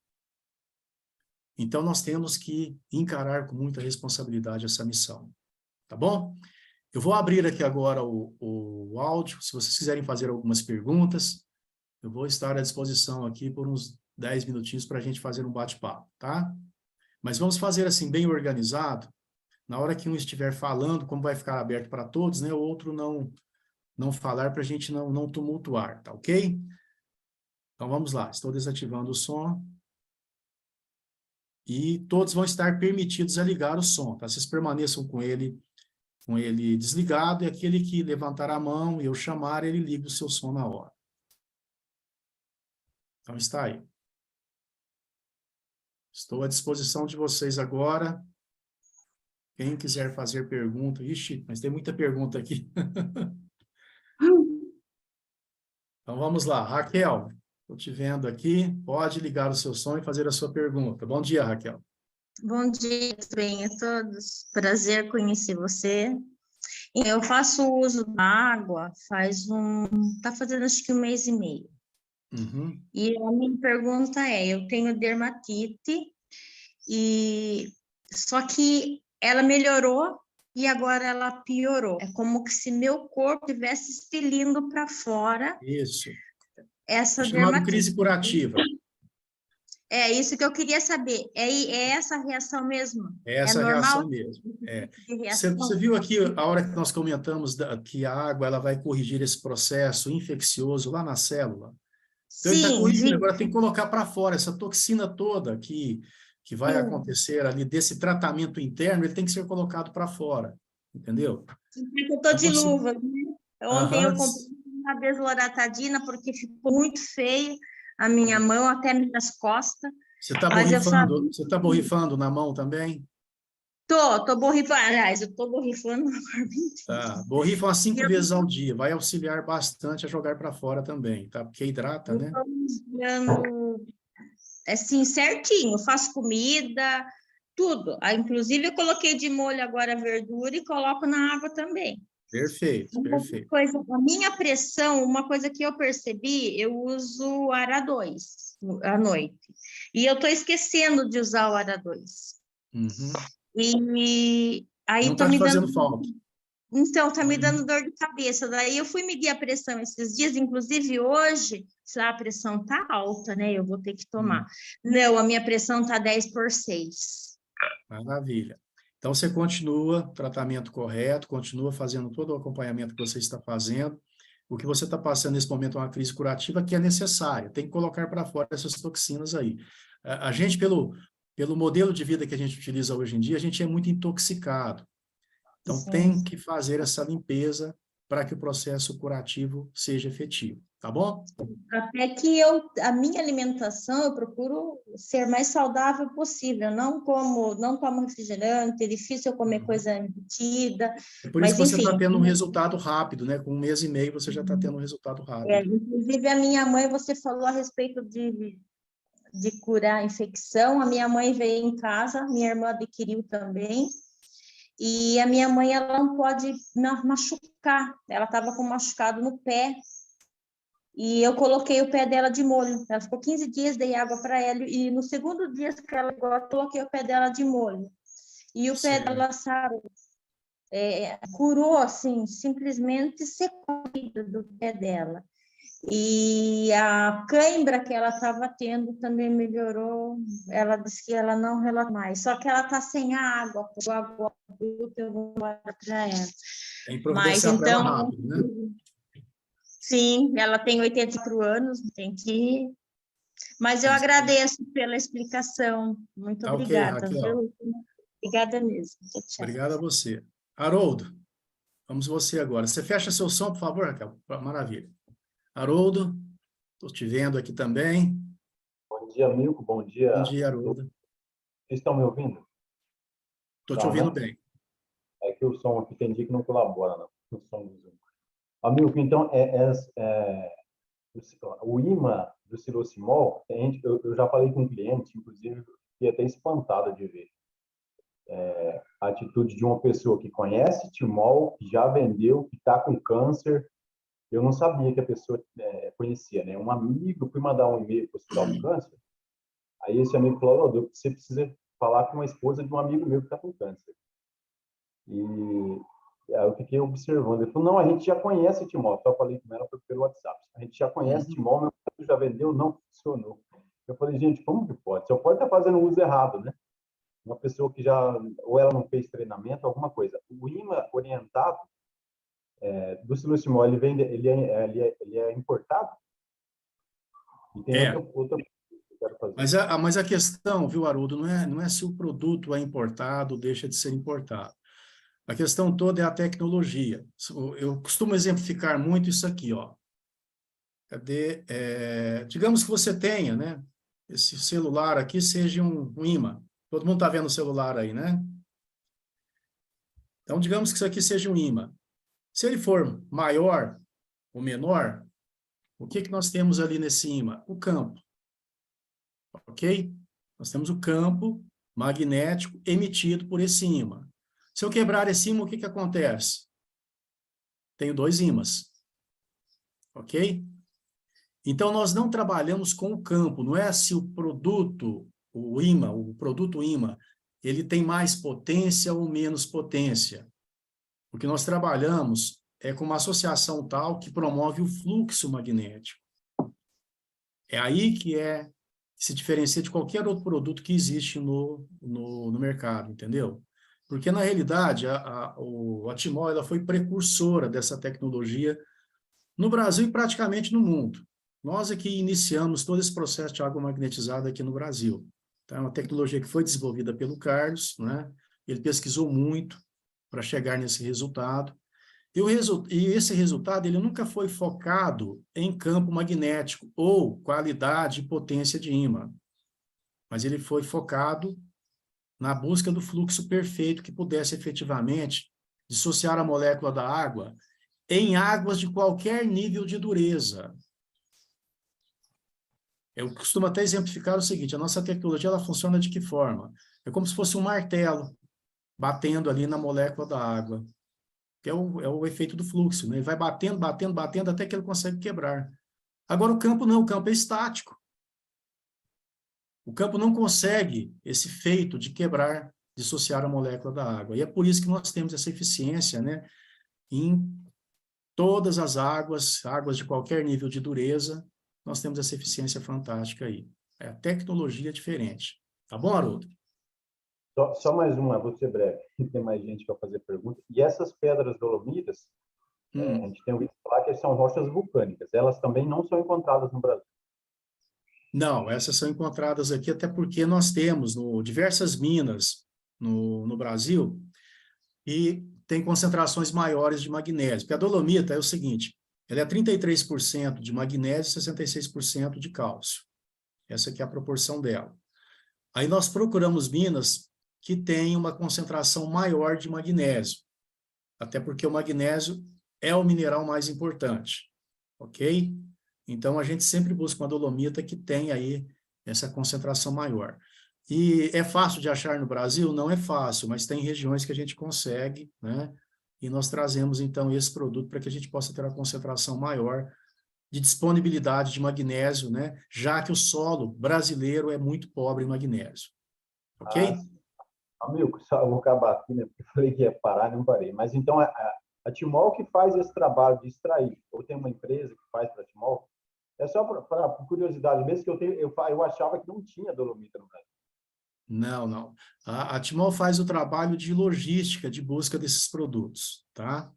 [SPEAKER 1] Então, nós temos que encarar com muita responsabilidade essa missão, tá bom? Eu vou abrir aqui agora o áudio, se vocês quiserem fazer algumas perguntas, eu vou estar à disposição aqui por uns 10 minutinhos para a gente fazer um bate-papo, tá? Mas vamos fazer assim, bem organizado. Na hora que um estiver falando, como vai ficar aberto para todos, né? O outro não falar para a gente não tumultuar, tá ok? Então vamos lá, estou desativando o som. E todos vão estar permitidos a ligar o som, tá? Vocês permaneçam com ele desligado, e aquele que levantar a mão e eu chamar, ele liga o seu som na hora. Então está aí. Estou à disposição de vocês agora. Quem quiser fazer pergunta, ixi, mas tem muita pergunta aqui. Então vamos lá, Raquel, estou te vendo aqui, pode ligar o seu som e fazer a sua pergunta. Bom dia, Raquel.
[SPEAKER 5] Bom dia, tudo bem a todos? Prazer conhecer você. Eu faço uso da água tá fazendo acho que 1 mês e meio.
[SPEAKER 1] Uhum.
[SPEAKER 5] E a minha pergunta é, eu tenho dermatite, só que ela melhorou e agora ela piorou. É como se meu corpo estivesse expelindo para fora
[SPEAKER 1] Isso.
[SPEAKER 5] essa
[SPEAKER 1] É chamado
[SPEAKER 5] dermatite.
[SPEAKER 1] crise curativa.
[SPEAKER 5] É isso que eu queria saber. É essa a reação mesmo?
[SPEAKER 1] É essa
[SPEAKER 5] É
[SPEAKER 1] a
[SPEAKER 5] normal
[SPEAKER 1] reação mesmo. É.
[SPEAKER 5] de
[SPEAKER 1] Você
[SPEAKER 5] reação?
[SPEAKER 1] viu aqui, a hora que nós comentamos que a água ela vai corrigir esse processo infeccioso lá na célula? Então, ele está
[SPEAKER 5] Sim,
[SPEAKER 1] corrigindo,
[SPEAKER 5] vi.
[SPEAKER 1] agora tem que colocar para fora essa toxina toda que vai
[SPEAKER 5] Sim.
[SPEAKER 1] acontecer ali desse tratamento interno, ele tem que ser colocado para fora, entendeu?
[SPEAKER 5] Eu tô
[SPEAKER 1] Então,
[SPEAKER 5] de
[SPEAKER 1] quando você...
[SPEAKER 5] luva, né? Ontem
[SPEAKER 1] Aham,
[SPEAKER 5] eu comprei uma desloratadina porque ficou muito feio a minha mão, até minhas costas, mas eu sabia.
[SPEAKER 1] você tá borrifando na mão também?
[SPEAKER 5] Tô borrifando, aliás, eu tô borrifando no corpo inteiro.
[SPEAKER 1] Tá, borrifa umas
[SPEAKER 5] E
[SPEAKER 1] 5
[SPEAKER 5] eu
[SPEAKER 1] vezes ao dia, vai auxiliar bastante a jogar para fora também, tá? Porque hidrata, né?
[SPEAKER 5] tô usando, assim, certinho, faço comida, tudo. Ah, inclusive, eu coloquei de molho agora a verdura e coloco na água também.
[SPEAKER 1] Perfeito, perfeito.
[SPEAKER 5] A minha pressão, uma coisa que eu percebi, eu uso ARA2 à noite. E eu estou esquecendo de usar o ARA2.
[SPEAKER 1] Uhum.
[SPEAKER 5] E aí
[SPEAKER 1] Não
[SPEAKER 5] está
[SPEAKER 1] está te
[SPEAKER 5] me dando.
[SPEAKER 1] fazendo falta.
[SPEAKER 5] Então, está me dando
[SPEAKER 1] Uhum.
[SPEAKER 5] dor de cabeça. Daí eu fui medir a pressão esses dias, inclusive hoje, se a pressão está alta, né? Eu vou ter que tomar. Não, a minha pressão está 10/6.
[SPEAKER 1] Maravilha. Então, você continua tratamento correto, continua fazendo todo o acompanhamento que você está fazendo. O que você está passando nesse momento é uma crise curativa que é necessária, tem que colocar para fora essas toxinas aí. A gente, pelo modelo de vida que a gente utiliza hoje em dia, a gente é muito intoxicado. Então,
[SPEAKER 5] Sim.
[SPEAKER 1] tem que fazer essa limpeza para que o processo curativo seja efetivo, tá bom?
[SPEAKER 5] Até que a minha alimentação, eu procuro ser mais saudável possível. Não tomo refrigerante, é difícil eu comer coisa embutida,
[SPEAKER 1] É por isso
[SPEAKER 5] mas
[SPEAKER 1] que você está
[SPEAKER 5] enfim.
[SPEAKER 1] tendo um resultado rápido, né? Com 1 mês e meio você já está tendo um resultado rápido.
[SPEAKER 5] Inclusive, a minha mãe, você falou a respeito de curar a infecção. A minha mãe veio em casa, minha irmã adquiriu também. E a minha mãe, ela não pode machucar. Ela estava com machucado no pé. E eu coloquei o pé dela de molho. Ela ficou 15 dias, dei água para ela. E no segundo dia que ela igual, eu coloquei o pé dela de molho. E o pé
[SPEAKER 1] Certo.
[SPEAKER 5] dela, sabe, curou, assim, simplesmente secou do pé dela. E a cãibra que ela estava tendo também melhorou. Ela disse que ela não relata mais. Só que ela está sem água, por água adulta, eu vou embora para ela.
[SPEAKER 1] Tem que
[SPEAKER 5] Mas
[SPEAKER 1] providenciar para ela
[SPEAKER 5] então,
[SPEAKER 1] rápido, né?
[SPEAKER 5] sim, ela tem 84 anos, tem que. Mas eu
[SPEAKER 1] Isso.
[SPEAKER 5] agradeço pela explicação. Muito
[SPEAKER 1] Tá ok,
[SPEAKER 5] obrigada,
[SPEAKER 1] Raquel.
[SPEAKER 5] viu? Obrigada mesmo. Tchau, tchau.
[SPEAKER 1] Obrigado a você. Haroldo, vamos você agora. Você fecha seu som, por favor, Raquel? Maravilha. Haroldo, estou te vendo aqui também.
[SPEAKER 6] Bom dia, Milko. Bom dia.
[SPEAKER 1] Bom dia, Haroldo.
[SPEAKER 6] Vocês estão me ouvindo?
[SPEAKER 1] Estou te
[SPEAKER 6] Não,
[SPEAKER 1] ouvindo
[SPEAKER 6] né?
[SPEAKER 1] bem.
[SPEAKER 6] É que o som aqui tem dia que não colabora, não. O som do Zoom. Milko, então, o imã do Silocimol, eu já falei com um cliente, inclusive, fiquei até espantado de ver a atitude de uma pessoa que conhece Timol, que já vendeu, que está com câncer. Eu não sabia que a pessoa conhecia, né? Um amigo, fui mandar um e-mail para o Hospital do Câncer, aí esse amigo falou, você precisa falar com a esposa de um amigo meu que está com câncer. E aí eu fiquei observando. Ele falou, não, a gente já conhece Timol. Só falei com ela pelo WhatsApp. A gente já conhece Timol, meu filho já vendeu, não funcionou. Eu falei, gente, como que pode? Você pode estar fazendo uso errado, né? uma pessoa que já, ou ela não fez treinamento, alguma coisa. O imã orientado do silosimol, ele é importado? E tem
[SPEAKER 1] É,
[SPEAKER 6] outra coisa que eu quero fazer.
[SPEAKER 1] mas a questão, viu, Haroldo, não é se o produto é importado ou deixa de ser importado. A questão toda é a tecnologia. Eu costumo exemplificar muito isso aqui, ó. Cadê? Digamos que você tenha, né? Esse celular aqui seja um imã. Todo mundo está vendo o celular aí, né? Então, digamos que isso aqui seja um imã. Se ele for maior ou menor, o que nós temos ali nesse imã? O campo, ok? Nós temos o campo magnético emitido por esse imã. Se eu quebrar esse imã, o que acontece? Tenho dois ímãs, ok? Então, nós não trabalhamos com o campo, não é se o produto, o produto imã, ele tem mais potência ou menos potência. O que nós trabalhamos é com uma associação tal que promove o fluxo magnético. É aí que se diferencia de qualquer outro produto que existe no mercado, entendeu? Porque, na realidade, a Timol ela foi precursora dessa tecnologia no Brasil e praticamente no mundo. Nós é que iniciamos todo esse processo de água magnetizada aqui no Brasil. Então, é uma tecnologia que foi desenvolvida pelo Carlos, né? Ele pesquisou muito para chegar nesse resultado. E esse resultado ele nunca foi focado em campo magnético ou qualidade e potência de ímã, mas ele foi focado na busca do fluxo perfeito que pudesse efetivamente dissociar a molécula da água em águas de qualquer nível de dureza. Eu costumo até exemplificar o seguinte: a nossa tecnologia ela funciona de que forma? É como se fosse um martelo batendo ali na molécula da água, que é o efeito do fluxo, né? Ele vai batendo, batendo, batendo até que ele consegue quebrar. Agora o campo não, o campo é estático. O campo não consegue esse feito de quebrar, dissociar a molécula da água. E é por isso que nós temos essa eficiência, né, em todas as águas de qualquer nível de dureza, nós temos essa eficiência fantástica aí. É a tecnologia diferente. Tá bom, Haroldo?
[SPEAKER 6] Só mais uma, vou ser breve, tem mais gente para fazer pergunta. E essas pedras dolomitas, a gente tem ouvido falar que são rochas vulcânicas. Elas também não são encontradas no Brasil.
[SPEAKER 1] Não, essas são encontradas aqui, até porque nós temos diversas minas no Brasil e tem concentrações maiores de magnésio. Porque a dolomita é o seguinte, ela é 33% de magnésio e 66% de cálcio. Essa aqui é a proporção dela. Aí nós procuramos minas que têm uma concentração maior de magnésio, até porque o magnésio é o mineral mais importante, ok? Então, a gente sempre busca uma dolomita que tenha aí essa concentração maior. E é fácil de achar no Brasil? Não é fácil, mas tem regiões que a gente consegue, né? E nós trazemos, então, esse produto para que a gente possa ter uma concentração maior de disponibilidade de magnésio, né? Já que o solo brasileiro é muito pobre em magnésio. Ok?
[SPEAKER 6] Amigo, só vou acabar aqui, né? Porque eu falei que ia parar, não parei. Mas então, a Timol que faz esse trabalho de extrair, ou tem uma empresa que faz para a Timol, é só para curiosidade mesmo, que eu achava que não tinha dolomita no Brasil.
[SPEAKER 1] Não, não. A Timol faz o trabalho de logística, de busca desses produtos, tá?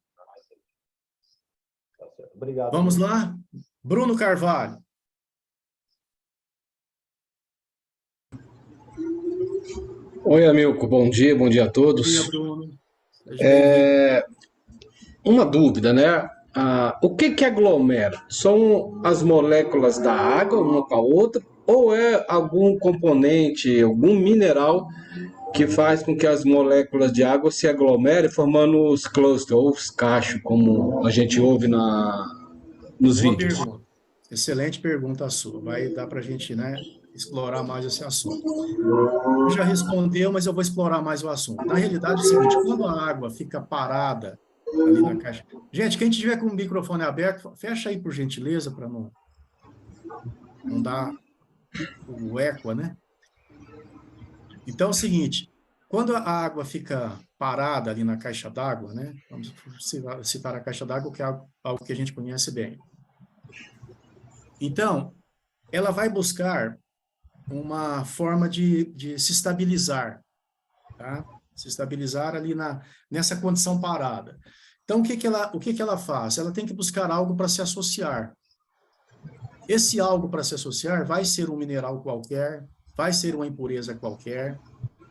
[SPEAKER 6] Tá certo. Obrigado.
[SPEAKER 1] Vamos
[SPEAKER 6] amigo.
[SPEAKER 1] lá? Bruno Carvalho.
[SPEAKER 7] Oi, Amilco, bom dia a
[SPEAKER 1] Bom dia,
[SPEAKER 7] todos.
[SPEAKER 1] Bruno. Seja bem-vindo.
[SPEAKER 7] Uma dúvida, né? O que aglomera? São as moléculas da água, uma com a outra, ou é algum componente, algum mineral que faz com que as moléculas de água se aglomerem, formando os clusters, ou os cachos, como a gente ouve nos
[SPEAKER 1] Boa
[SPEAKER 7] vídeos?
[SPEAKER 1] pergunta. Excelente pergunta a sua. Vai dar para a gente, né, explorar mais esse assunto. Já respondeu, mas eu vou explorar mais o assunto. Na realidade, é o seguinte: quando a água fica parada ali na caixa. Gente, quem tiver com o microfone aberto, fecha aí, por gentileza, para não dar o eco, né? Então, é o seguinte: quando a água fica parada ali na caixa d'água, né? Vamos citar a caixa d'água, que é algo que a gente conhece bem. Então, ela vai buscar uma forma de se estabilizar. tá? Se estabilizar ali nessa condição parada. Então, o que que ela faz? Ela tem que buscar algo para se associar. Esse algo para se associar vai ser um mineral qualquer, vai ser uma impureza qualquer,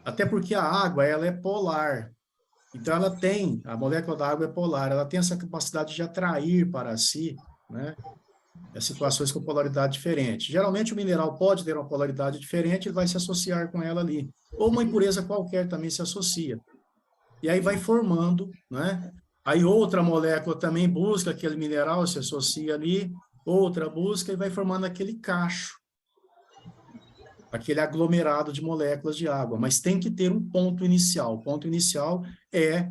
[SPEAKER 1] até porque a água, ela é polar. Então, a molécula da água é polar, ela tem essa capacidade de atrair para si, né, as situações com polaridade diferente. Geralmente, o mineral pode ter uma polaridade diferente, ele vai se associar com ela ali. Ou uma impureza qualquer também se associa. E aí vai formando, né? Aí outra molécula também busca aquele mineral, se associa ali, outra busca e vai formando aquele cacho, aquele aglomerado de moléculas de água. Mas tem que ter um ponto inicial. O ponto inicial é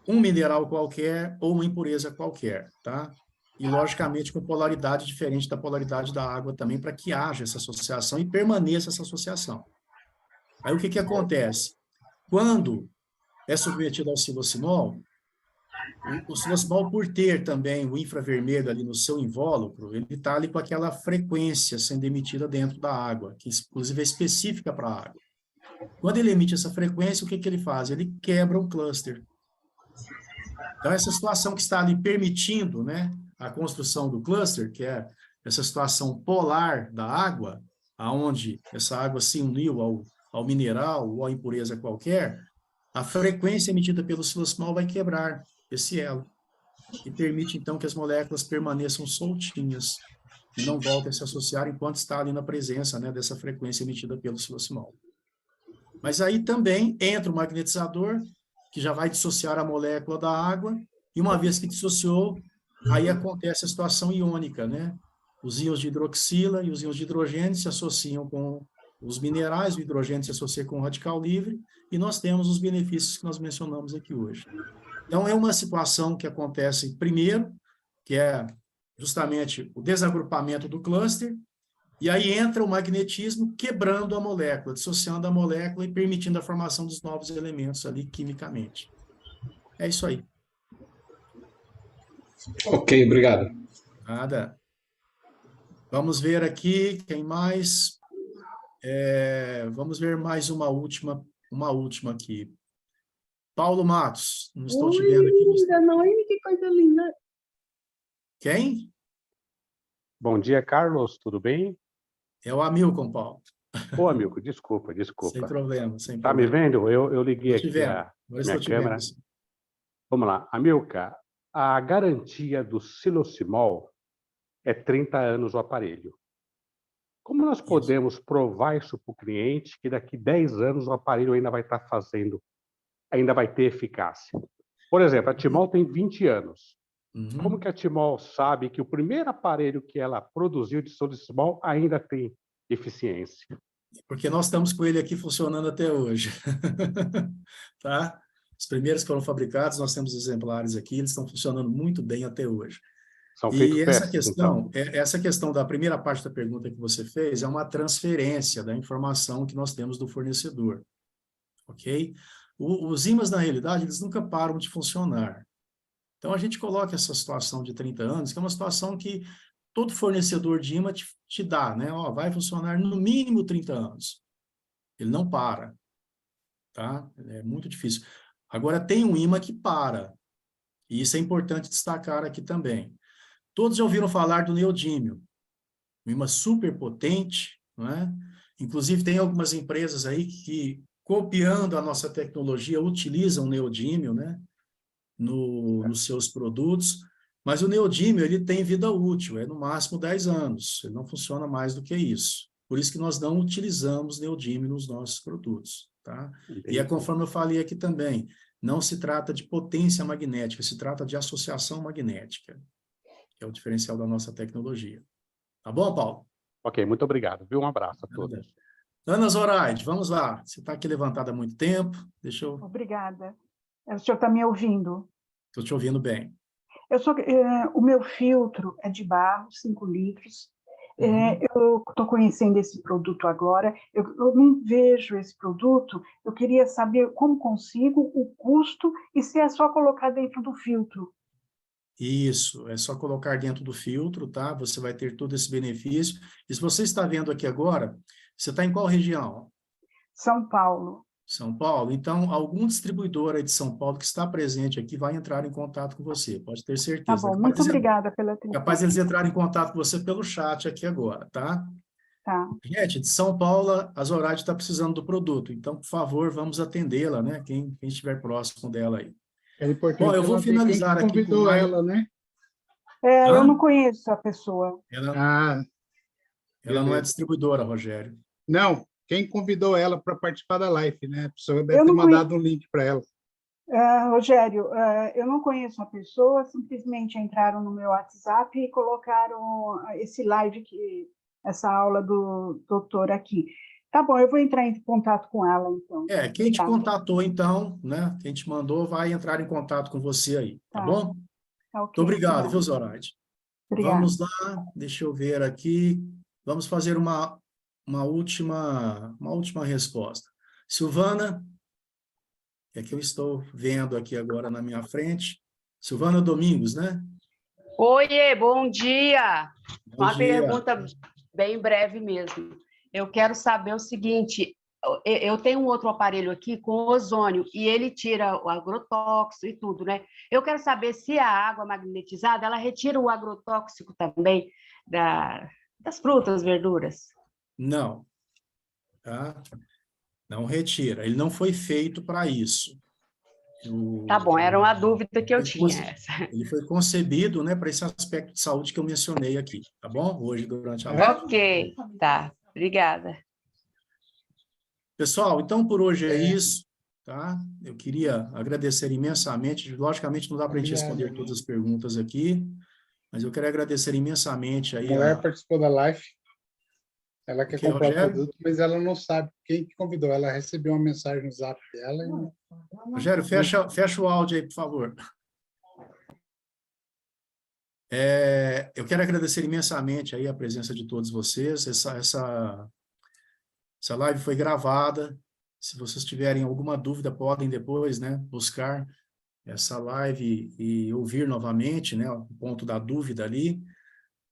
[SPEAKER 1] um mineral qualquer ou uma impureza qualquer, tá? E, logicamente, com polaridade diferente da polaridade da água também, para que haja essa associação e permaneça essa associação. Aí, o que que acontece? Quando é submetido ao silocimol, o silocimol, por ter também o infravermelho ali no seu invólucro, ele está ali com aquela frequência sendo emitida dentro da água, que inclusive é específica para a água. Quando ele emite essa frequência, o que que ele faz? Ele quebra um cluster. Então, essa situação que está ali permitindo, né, a construção do cluster, que é essa situação polar da água, aonde essa água se uniu ao mineral ou à impureza qualquer, a frequência emitida pelo silocimol vai quebrar esse elo e permite, então, que as moléculas permaneçam soltinhas e não voltem a se associar enquanto está ali na presença, né, dessa frequência emitida pelo silocimol. Mas aí também entra o magnetizador, que já vai dissociar a molécula da água, e uma vez que dissociou, aí acontece a situação iônica, né? Os íons de hidroxila e os íons de hidrogênio se associam com os minerais, o hidrogênio se associa com o radical livre, e nós temos os benefícios que nós mencionamos aqui hoje. Então, é uma situação que acontece primeiro, que é justamente o desagrupamento do cluster, e aí entra o magnetismo quebrando a molécula, dissociando a molécula e permitindo a formação dos novos elementos ali quimicamente. É isso aí.
[SPEAKER 7] Ok, obrigado.
[SPEAKER 1] Nada. Vamos ver aqui, quem mais? Vamos ver mais uma última aqui. Paulo Matos, não estou te vendo aqui.
[SPEAKER 8] Linda, Noemi, que coisa linda.
[SPEAKER 1] Quem?
[SPEAKER 9] Bom dia, Carlos, tudo bem?
[SPEAKER 1] É o Hamilton, Paulo.
[SPEAKER 9] Ô, amigo, desculpa.
[SPEAKER 1] Sem problema, sem
[SPEAKER 9] Tá me
[SPEAKER 1] problema.
[SPEAKER 9] vendo? Eu liguei aqui a minha câmera. Vamos lá. Amilcar, a garantia do silocimol é 30 anos o aparelho. Como nós podemos provar isso para o cliente que daqui 10 anos o aparelho ainda vai estar ainda vai ter eficácia? Por exemplo, a Timol tem 20 anos. Como que a Timol sabe que o primeiro aparelho que ela produziu de silocimol ainda tem eficiência?
[SPEAKER 1] Porque nós estamos com ele aqui funcionando até hoje. Tá? Os primeiros que foram fabricados, nós temos exemplares aqui, eles estão funcionando muito bem até hoje.
[SPEAKER 9] São feitos testes, então.
[SPEAKER 1] Essa questão da primeira parte da pergunta que você fez é uma transferência da informação que nós temos do fornecedor. Ok? Os ímãs, na realidade, eles nunca param de funcionar. Então, a gente coloca essa situação de 30 anos, que é uma situação que todo fornecedor de imã te dá, né? Ó, vai funcionar no mínimo 30 anos. Ele não para, tá? É muito difícil. Agora, tem um imã que para, e isso é importante destacar aqui também. Todos já ouviram falar do neodímio, um imã super potente, não é? Inclusive, tem algumas empresas aí que, copiando a nossa tecnologia, utilizam o neodímio, né? Nos seus produtos, mas o neodímio, ele tem vida útil, é no máximo 10 anos, ele não funciona mais do que isso. Por isso que nós não utilizamos neodímio nos nossos produtos, tá? E é conforme eu falei aqui também, não se trata de potência magnética, se trata de associação magnética, que é o diferencial da nossa tecnologia. Tá bom, Paulo?
[SPEAKER 9] Ok, muito obrigado, viu? Um abraço a todos.
[SPEAKER 1] Ana Zoraide, vamos lá. Você está aqui levantada há muito tempo, deixa eu...
[SPEAKER 8] Obrigada. O senhor está me ouvindo?
[SPEAKER 1] Estou te ouvindo bem.
[SPEAKER 8] O meu filtro é de barro, 5 litros. Eu estou conhecendo esse produto agora, eu não vejo esse produto, eu queria saber como consigo, o custo e se é só colocar dentro do filtro.
[SPEAKER 1] Isso, é só colocar dentro do filtro, tá? Você vai ter todo esse benefício. E se você está vendo aqui agora, você está em qual região?
[SPEAKER 8] São Paulo.
[SPEAKER 1] São Paulo? Então, algum distribuidor aí de São Paulo que está presente aqui vai entrar em contato com você, pode ter certeza.
[SPEAKER 8] Tá bom, muito obrigada pela atenção.
[SPEAKER 1] Capaz eles entrarem em contato com você pelo chat aqui agora, tá?
[SPEAKER 8] Tá.
[SPEAKER 1] Gente, de São Paulo, a Zoraide está precisando do produto, então, por favor, vamos atendê-la, né? Quem estiver próximo dela aí.
[SPEAKER 10] É importante.
[SPEAKER 1] Bom, eu vou finalizar
[SPEAKER 10] quem
[SPEAKER 1] aqui com
[SPEAKER 10] convidou
[SPEAKER 1] mais...
[SPEAKER 10] ela, né?
[SPEAKER 8] Eu não conheço a pessoa.
[SPEAKER 1] Ela não é
[SPEAKER 10] beleza.
[SPEAKER 1] distribuidora, Rogério.
[SPEAKER 10] Não, quem convidou ela para participar da live, né? A pessoa deve
[SPEAKER 8] Eu
[SPEAKER 10] ter
[SPEAKER 8] não
[SPEAKER 10] mandado um link para ela.
[SPEAKER 8] Rogério, eu não conheço a pessoa, simplesmente entraram no meu WhatsApp e colocaram esse live, essa aula do doutor aqui. Tá bom, eu vou entrar em contato com ela, então.
[SPEAKER 1] Quem te contatou, então, né? Quem te mandou vai entrar em contato com você aí, tá bom?
[SPEAKER 8] Tá,
[SPEAKER 1] Muito obrigado, viu, Zoraide?
[SPEAKER 8] Obrigada.
[SPEAKER 1] Vamos lá, deixa eu ver aqui. Vamos fazer uma última resposta. Silvana, é que eu estou vendo aqui agora na minha frente. Silvana Domingos, né?
[SPEAKER 11] Oiê, bom dia.
[SPEAKER 1] Bom
[SPEAKER 11] Uma
[SPEAKER 1] dia.
[SPEAKER 11] pergunta bem breve mesmo. Eu quero saber o seguinte, eu tenho um outro aparelho aqui com ozônio e ele tira o agrotóxico e tudo, né? Eu quero saber se a água magnetizada, ela retira o agrotóxico também das frutas, verduras.
[SPEAKER 1] Não. Tá? Não retira. Ele não foi feito para isso.
[SPEAKER 11] Tá bom, era uma dúvida que eu tinha.
[SPEAKER 1] Ele foi concebido, né, para esse aspecto de saúde que eu mencionei aqui, tá bom? Hoje, durante a live.
[SPEAKER 11] Ok, tá. Obrigada.
[SPEAKER 1] Pessoal, então por hoje é isso, tá? Eu queria agradecer imensamente. Logicamente, não dá para a gente responder todas as perguntas aqui, mas eu quero agradecer imensamente aí.
[SPEAKER 10] A mulher participou da live. Ela quer comprar o produto, mas ela não sabe quem que convidou. Ela recebeu uma mensagem no zap dela.
[SPEAKER 1] Rogério, fecha o áudio aí, por favor. Eu quero agradecer imensamente aí a presença de todos vocês. Essa live foi gravada. Se vocês tiverem alguma dúvida, podem depois, né, buscar essa live e ouvir novamente, né, o ponto da dúvida ali.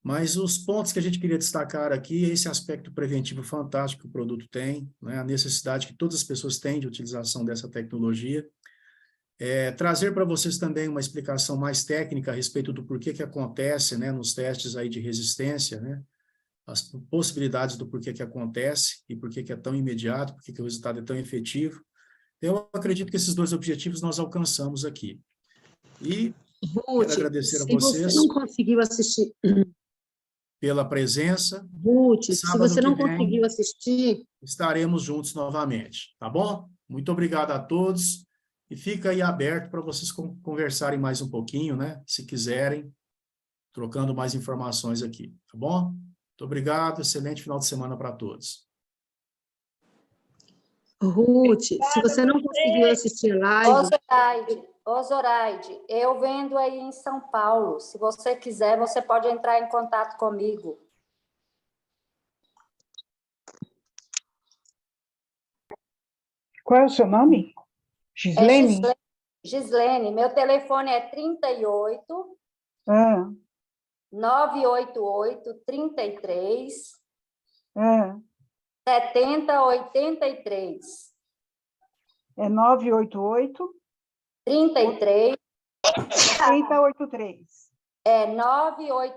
[SPEAKER 1] Mas os pontos que a gente queria destacar aqui é esse aspecto preventivo fantástico que o produto tem, né, a necessidade que todas as pessoas têm de utilização dessa tecnologia. Trazer para vocês também uma explicação mais técnica a respeito do porquê que acontece, né, nos testes aí de resistência, né, as possibilidades do porquê que acontece e porquê que é tão imediato, porquê que o resultado é tão efetivo. Eu acredito que esses dois objetivos nós alcançamos aqui. E quero agradecer a vocês.
[SPEAKER 12] Se você não conseguiu assistir...
[SPEAKER 1] Pela presença.
[SPEAKER 12] Ruth, se você não conseguiu assistir...
[SPEAKER 1] Estaremos juntos novamente, tá bom? Muito obrigado a todos. E fica aí aberto para vocês conversarem mais um pouquinho, né? Se quiserem, trocando mais informações aqui, tá bom? Muito obrigado, excelente final de semana para todos.
[SPEAKER 12] Ruth, se você não conseguiu assistir a live...
[SPEAKER 13] Ô, Zoraide, eu vendo aí em São Paulo. Se você quiser, você pode entrar em contato comigo.
[SPEAKER 8] Qual é o seu nome? Gislene?
[SPEAKER 13] Gislene. Meu telefone é 38 988 33 7083.
[SPEAKER 8] É 988
[SPEAKER 13] 33
[SPEAKER 8] 3083.
[SPEAKER 13] É 988